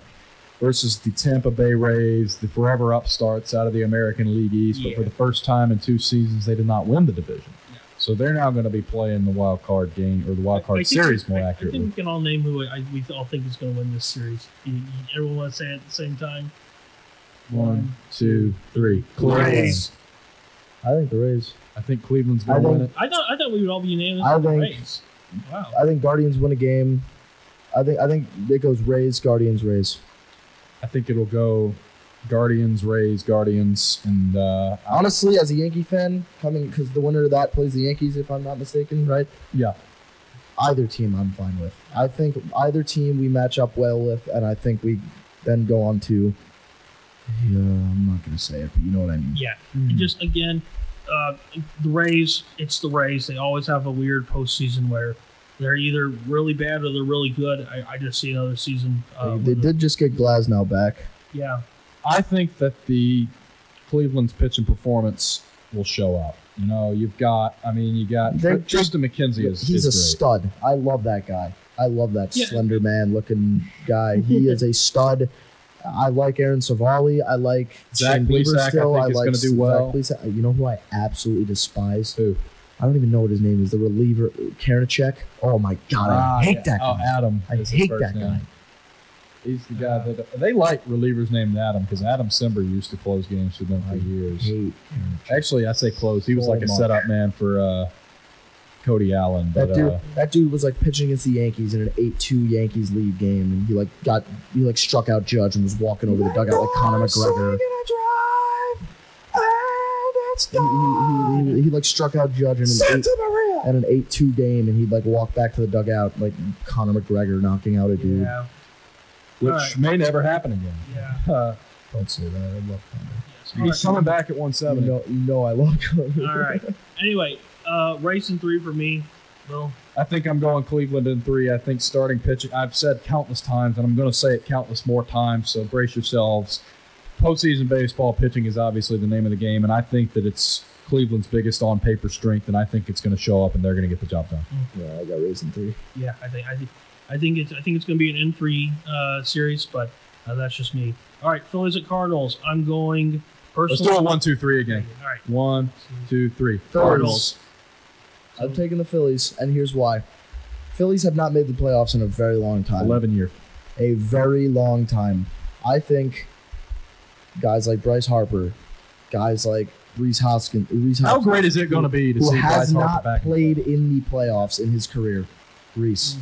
[SPEAKER 2] versus the Tampa Bay Rays, the forever upstarts out of the American League East. But for the first time in 2 seasons, they did not win the division. So they're now going to be playing the wild card game, or the wild card series more accurately.
[SPEAKER 4] I think we can all name who we all think is going to win this series. Everyone want to say it at the same time?
[SPEAKER 2] 1, 2, 3.
[SPEAKER 3] Rays. I think the Rays.
[SPEAKER 2] I think Cleveland's going to win it.
[SPEAKER 4] I thought we would all be unanimous on the Rays. Wow.
[SPEAKER 3] I think Guardians win a game. I think it goes Rays, Guardians, Rays.
[SPEAKER 2] I think it'll go Guardians, Rays, Guardians, and
[SPEAKER 3] honestly, as a Yankee fan, because the winner of that plays the Yankees, if I'm not mistaken, right?
[SPEAKER 2] Yeah.
[SPEAKER 3] Either team I'm fine with. I think either team we match up well with, and I think we then go on to. Yeah, I'm not going to say it, but you know what I mean.
[SPEAKER 4] Yeah. Just again, the Rays. It's the Rays. They always have a weird postseason where they're either really bad or they're really good. I just see another season.
[SPEAKER 3] They did just get Glasnow back.
[SPEAKER 4] Yeah.
[SPEAKER 2] I think that the Cleveland's pitching performance will show up. You got Tristan McKenzie is
[SPEAKER 3] he's
[SPEAKER 2] a
[SPEAKER 3] great. Stud. I love that guy. I love that slender man looking guy. He is a stud. I like Aaron Savali. I like
[SPEAKER 2] Zach Plesac.
[SPEAKER 3] Still.
[SPEAKER 2] I think is going to do well.
[SPEAKER 3] You know who I absolutely despise?
[SPEAKER 2] Who?
[SPEAKER 3] I don't even know what his name is. The reliever, Karinchak. Oh my God, I hate that guy.
[SPEAKER 2] Adam.
[SPEAKER 3] I hate that guy.
[SPEAKER 2] He's the guy that they like relievers named Adam because Adam Simber used to close games for them for years. Actually, I say close. He was like a setup man for Cody Allen.
[SPEAKER 3] That dude was like pitching against the Yankees in an 8-2 Yankees lead game, and he struck out Judge and was walking over the dugout like Conor McGregor. He struck out Judge in an 8-2 game, and he'd walk back to the dugout like Conor McGregor knocking out a dude.
[SPEAKER 4] Yeah.
[SPEAKER 2] Which may never happen again.
[SPEAKER 4] Yeah.
[SPEAKER 3] Don't say that. I love Conor.
[SPEAKER 2] He's coming back at 170.
[SPEAKER 3] You know I love Conor.
[SPEAKER 4] All right. Anyway, Rays in 3 for me. Bill?
[SPEAKER 2] I think I'm going Cleveland in 3. I think starting pitching, I've said countless times, and I'm going to say it countless more times, so brace yourselves. Postseason baseball, pitching is obviously the name of the game, and I think that it's Cleveland's biggest on-paper strength, and I think it's going to show up, and they're going to get the job done.
[SPEAKER 3] Yeah, I got Rays in 3.
[SPEAKER 4] Yeah, I think it's going to be an N3 series, but that's just me. All right, Phillies at Cardinals. I'm going personally.
[SPEAKER 2] Let's do a 1, 2, 3 again.
[SPEAKER 4] All right.
[SPEAKER 2] 1, 2, 3.
[SPEAKER 3] Cardinals. I'm taking the Phillies, and here's why. Phillies have not made the playoffs in a very long time.
[SPEAKER 2] 11 years.
[SPEAKER 3] A very long time. I think guys like Bryce Harper, guys like Rhys Hoskins.
[SPEAKER 2] How great is it going to be to see Bryce Harper back?
[SPEAKER 3] Who has not played in the playoffs in his career, Rhys,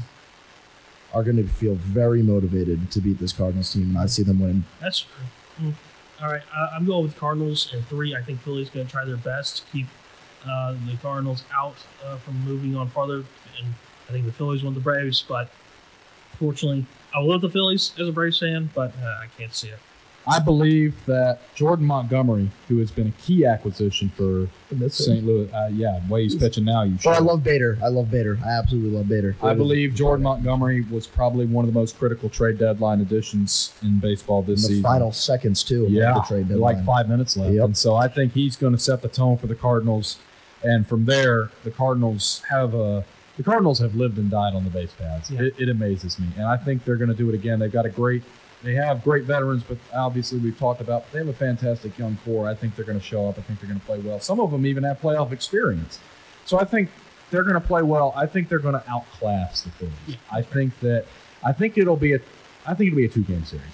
[SPEAKER 3] are going to feel very motivated to beat this Cardinals team, and I see them win.
[SPEAKER 4] That's true. All right, I'm going with Cardinals in 3. I think Philly's going to try their best to keep The Cardinals out from moving on farther, and I think the Phillies won the Braves, but fortunately, I will love the Phillies as a Braves fan, but I can't see it.
[SPEAKER 2] I believe that Jordan Montgomery, who has been a key acquisition for St. Louis, the way he's pitching now, you should.
[SPEAKER 3] But I love Bader. I absolutely love Bader.
[SPEAKER 2] I believe Jordan Montgomery was probably one of the most critical trade deadline additions in baseball this season.
[SPEAKER 3] The final seconds, too, of the trade deadline.
[SPEAKER 2] Like 5 minutes left. Yep. And so I think he's going to set the tone for the Cardinals. And from there, the Cardinals have lived and died on the base paths. Yeah. It amazes me. And I think they're going to do it again. They have great veterans, but obviously we've talked about they have a fantastic young core. I think they're going to show up. I think they're going to play well. Some of them even have playoff experience. So I think they're going to play well. I think they're going to outclass the Phillies. Yeah. I think it'll be a 2-game series.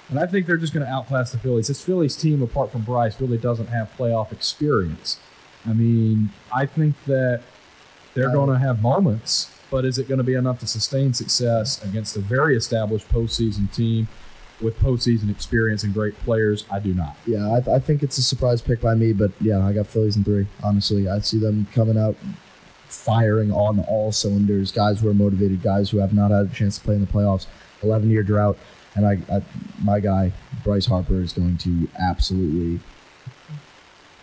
[SPEAKER 2] And I think they're just going to outclass the Phillies. This Phillies team, apart from Bryce, really doesn't have playoff experience. I mean, I think that they're going to have moments, but is it going to be enough to sustain success against a very established postseason team with postseason experience and great players? I do not.
[SPEAKER 3] Yeah, I think it's a surprise pick by me, but yeah, I got Phillies in 3. Honestly, I see them coming out firing on all cylinders. Guys who are motivated, guys who have not had a chance to play in the playoffs. 11-year drought, and my guy Bryce Harper is going to absolutely.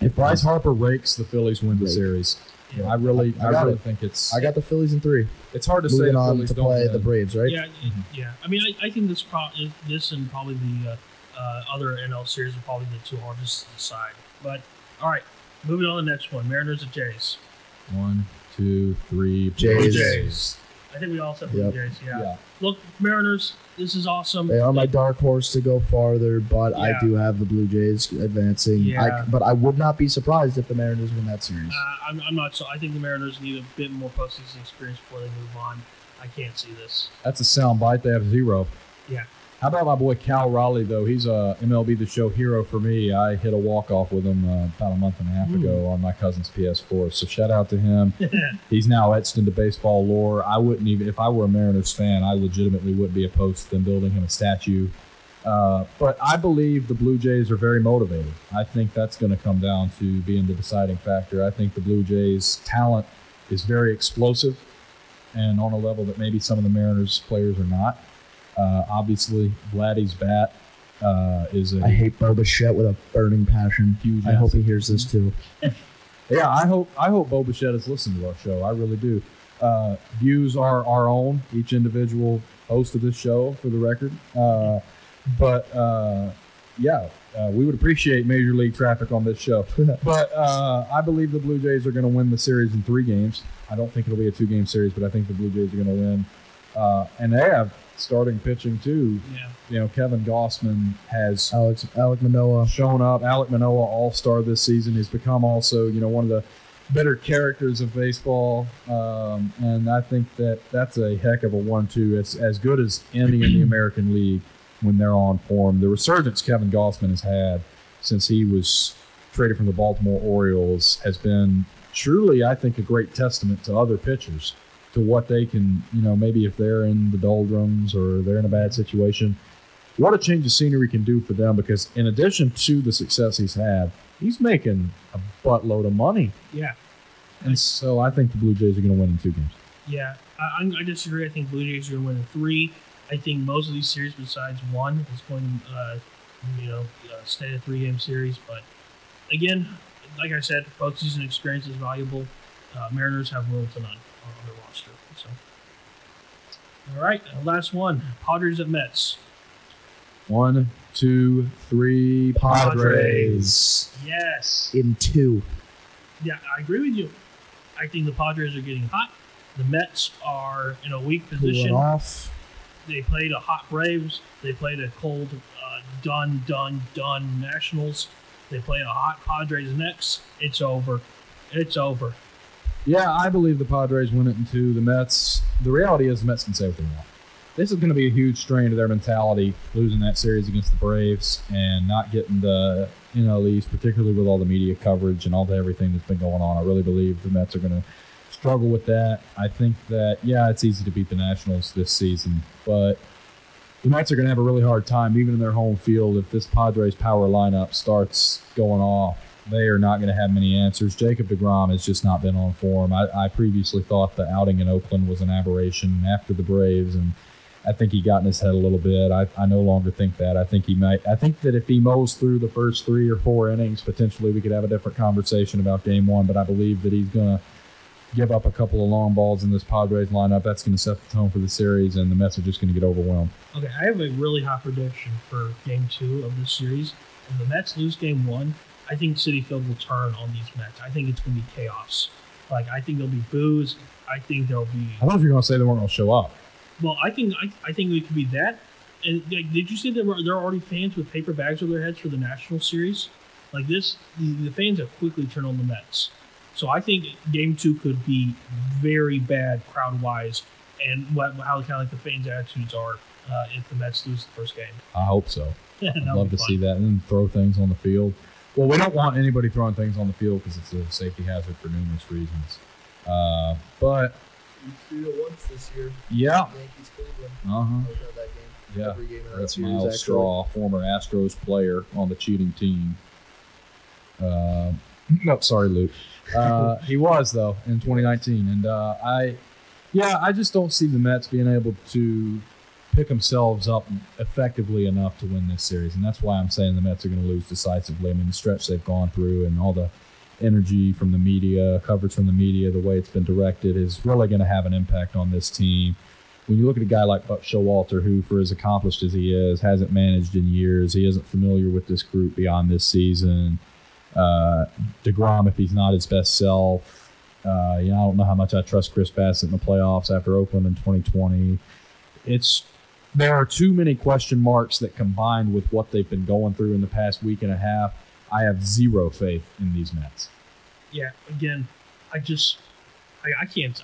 [SPEAKER 2] If Bryce Harper rakes, the Phillies win the series. Yeah, I really think it's.
[SPEAKER 3] I got the Phillies in 3.
[SPEAKER 2] It's hard to
[SPEAKER 3] say.
[SPEAKER 2] Moving
[SPEAKER 3] on to play the Braves, right?
[SPEAKER 4] Yeah, yeah. I mean, I think this and probably the other NL series are probably the two hardest to decide. But all right, moving on to the next one: Mariners and Jays.
[SPEAKER 2] 1, 2, 3.
[SPEAKER 3] Jays.
[SPEAKER 4] I think we all said Blue Jays. Yeah. Look, Mariners. This is awesome.
[SPEAKER 3] They are my dark horse to go farther, but I do have the Blue Jays advancing.
[SPEAKER 4] Yeah.
[SPEAKER 3] But I would not be surprised if the Mariners win that series.
[SPEAKER 4] I'm not so. I think the Mariners need a bit more postseason experience before they move on. I can't see this.
[SPEAKER 2] That's a sound bite. They have 0.
[SPEAKER 4] Yeah.
[SPEAKER 2] How about my boy Cal Raleigh, though? He's a MLB The Show hero for me. I hit a walk-off with him about a month and a half ago on my cousin's PS4. So shout out to him. He's now etched into baseball lore. I wouldn't even, if I were a Mariners fan, I legitimately wouldn't be opposed to them building him a statue. But I believe the Blue Jays are very motivated. I think that's going to come down to being the deciding factor. I think the Blue Jays' talent is very explosive and on a level that maybe some of the Mariners players are not. Obviously, Vladdy's bat is a.
[SPEAKER 3] I hate Bo Bichette with a burning passion.
[SPEAKER 2] Huge.
[SPEAKER 3] I hope he hears this too.
[SPEAKER 2] Yeah, I hope Bo Bichette has listened to our show. I really do. Views are our own, each individual host of this show, for the record. We would appreciate Major League traffic on this show. But I believe the Blue Jays are going to win the series in 3 games. I don't think it'll be a 2-game series, but I think the Blue Jays are going to win. And they have starting pitching too.
[SPEAKER 4] Yeah.
[SPEAKER 2] You know, Kevin Gossman has
[SPEAKER 3] Alek Manoah
[SPEAKER 2] shown up. Alek Manoah, all-star this season, has become also, one of the better characters of baseball. And I think that's a heck of a 1-2. It's as good as any in the American League when they're on form. The resurgence Kevin Gossman has had since he was traded from the Baltimore Orioles has been truly, I think, a great testament to other pitchers, to what they can, maybe if they're in the doldrums or they're in a bad situation, what a change of scenery can do for them, because in addition to the success he's had, he's making a buttload of money.
[SPEAKER 4] Yeah.
[SPEAKER 2] And so I think the Blue Jays are going to win in 2 games.
[SPEAKER 4] Yeah, I disagree. I think Blue Jays are going to win in 3. I think most of these series besides 1 is going to, stay a 3-game series. But again, like I said, postseason experience is valuable. Mariners have little to none on their roster. So, all right, last one: Padres at Mets.
[SPEAKER 2] 1, 2, 3. Padres.
[SPEAKER 4] Yes.
[SPEAKER 3] In 2.
[SPEAKER 4] Yeah, I agree with you. I think the Padres are getting hot. The Mets are in a weak position.
[SPEAKER 3] Cooling off.
[SPEAKER 4] They played a hot Braves. They played a cold, done Nationals. They play a hot Padres next. It's over. It's over.
[SPEAKER 2] Yeah, I believe the Padres win it in 2. The Mets, the reality is the Mets can say what they want. This is going to be a huge strain to their mentality, losing that series against the Braves and not getting the NL East, particularly with all the media coverage and all the everything that's been going on. I really believe the Mets are going to struggle with that. I think that, it's easy to beat the Nationals this season, but the Mets are going to have a really hard time, even in their home field, if this Padres power lineup starts going off. they are not going to have many answers. Jacob deGrom has just not been on form. I previously thought the outing in Oakland was an aberration after the Braves, and I think he got in his head a little bit. I no longer think that. I think that if he mows through the first 3 or 4 innings, potentially we could have a different conversation about Game 1, but I believe that he's going to give up a couple of long balls in this Padres lineup. That's going to set the tone for the series, and the Mets are just going to get overwhelmed.
[SPEAKER 4] Okay, I have a really hot prediction for Game 2 of this series. If the Mets lose Game 1, I think Citi Field will turn on these Mets. I think it's going to be chaos. Like, I think there'll be boos. I think there'll be...
[SPEAKER 2] I thought you were going to say they weren't going to show up.
[SPEAKER 4] Well, I think it could be that. And like, did you see that there are already fans with paper bags over their heads for the National Series? Like this, the fans have quickly turned on the Mets. So I think Game 2 could be very bad crowd-wise, and how kind of like the fans' attitudes are if the Mets lose the first game.
[SPEAKER 2] I hope so. I'd love to see that, and then throw things on the field. Well, we don't want anybody throwing things on the field because it's a safety hazard for numerous reasons. But
[SPEAKER 3] we threw it once this year.
[SPEAKER 2] Yeah.
[SPEAKER 3] Yankees Cleveland.
[SPEAKER 2] Uh-huh.
[SPEAKER 3] That game.
[SPEAKER 2] Yeah.
[SPEAKER 3] Every game of that
[SPEAKER 2] That's
[SPEAKER 3] series,
[SPEAKER 2] Miles
[SPEAKER 3] actually.
[SPEAKER 2] Straw, former Astros player on the cheating team. No, sorry, Luke. He was, though, in 2019. And I just don't see the Mets being able to pick themselves up effectively enough to win this series. And that's why I'm saying the Mets are going to lose decisively. I mean, the stretch they've gone through and all the energy from the media, coverage from the media, the way it's been directed is really going to have an impact on this team. When you look at a guy like Buck Showalter, who, for as accomplished as he is, hasn't managed in years, he isn't familiar with this group beyond this season. DeGrom, if he's not his best self, I don't know how much I trust Chris Bassett in the playoffs after Oakland in 2020. There are too many question marks that, combined with what they've been going through in the past week and a half, I have zero faith in these Mets.
[SPEAKER 4] Yeah, again, I just can't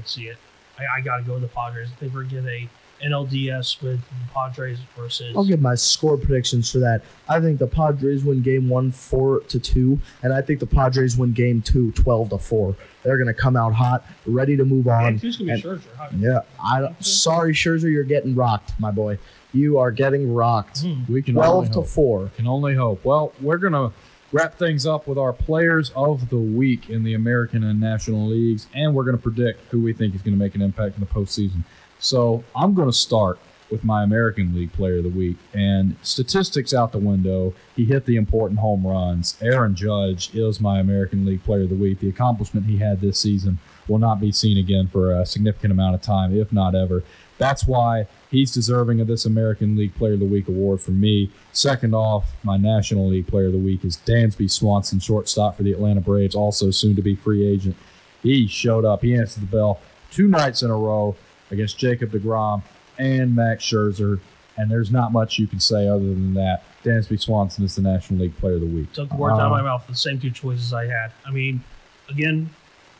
[SPEAKER 4] see it. I got to go with the Padres. I think we're going to get a NLDS with the Padres versus...
[SPEAKER 3] I'll give my score predictions for that. I think the Padres win Game 1 4-2, and I think the Padres win Game 2 12-4. They're going to come out hot, ready to move on.
[SPEAKER 4] Who's going to be Scherzer?
[SPEAKER 3] Yeah, sorry, Scherzer, you're getting rocked, my boy. You are getting rocked.
[SPEAKER 2] We can
[SPEAKER 3] 12-4.
[SPEAKER 2] Can only hope. Well, we're going to wrap things up with our players of the week in the American and National Leagues, and we're going to predict who we think is going to make an impact in the postseason. So I'm going to start with my American League Player of the Week. And statistics out the window, he hit the important home runs. Aaron Judge is my American League Player of the Week. The accomplishment he had this season will not be seen again for a significant amount of time, if not ever. That's why he's deserving of this American League Player of the Week award from me. Second off, my National League Player of the Week is Dansby Swanson, shortstop for the Atlanta Braves, also soon to be free agent. He showed up. He answered the bell 2 nights in a row against Jacob deGrom and Max Scherzer, and there's not much you can say other than that. Dansby Swanson is the National League Player of the Week.
[SPEAKER 4] Took the words out of my mouth. The same 2 choices I had. I mean, again,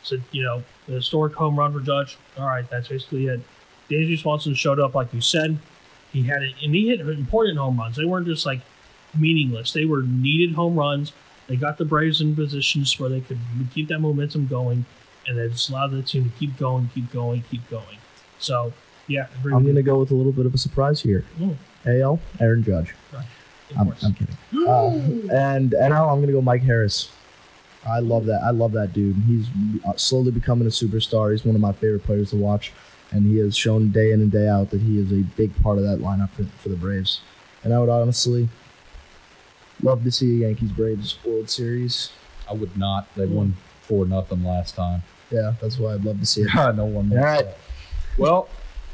[SPEAKER 4] so, the historic home run for Judge. All right, that's basically it. Dansby Swanson showed up, like you said. He had it, and he hit important home runs. They weren't just like meaningless. They were needed home runs. They got the Braves in positions where they could keep that momentum going, and they just allowed the team to keep going. So, yeah.
[SPEAKER 3] I'm going to go with a little bit of a surprise here. AL, Aaron Judge.
[SPEAKER 4] Right.
[SPEAKER 3] I'm kidding. And NL, I'm going to go Mike Harris. I love that. I love that dude. He's slowly becoming a superstar. He's one of my favorite players to watch, and he has shown day in and day out that he is a big part of that lineup for the Braves. And I would honestly love to see a Yankees-Braves World Series.
[SPEAKER 2] I would not. They won 4-0 last time.
[SPEAKER 3] Yeah, that's why I'd love to see it.
[SPEAKER 2] No one more. All right. Well,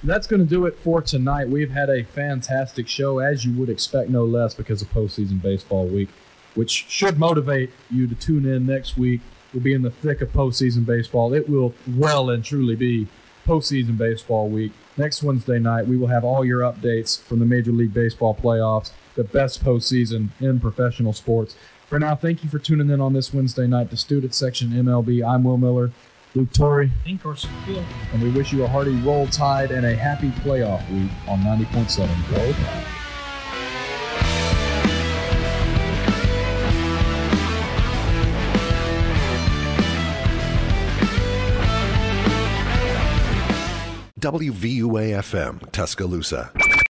[SPEAKER 2] that's going to do it for tonight. We've had a fantastic show, as you would expect, no less, because of postseason baseball week, which should motivate you to tune in next week. We'll be in the thick of postseason baseball. It will well and truly be postseason baseball week. Next Wednesday night, we will have all your updates from the Major League Baseball playoffs, the best postseason in professional sports. For now, thank you for tuning in on this Wednesday night to Student Section MLB. I'm Will Miller. Luke Torre,
[SPEAKER 4] and Carson Keel.
[SPEAKER 2] And we wish you a hearty Roll Tide and a happy playoff week on 90.7 Roll Tide.
[SPEAKER 1] WVUA-FM, Tuscaloosa.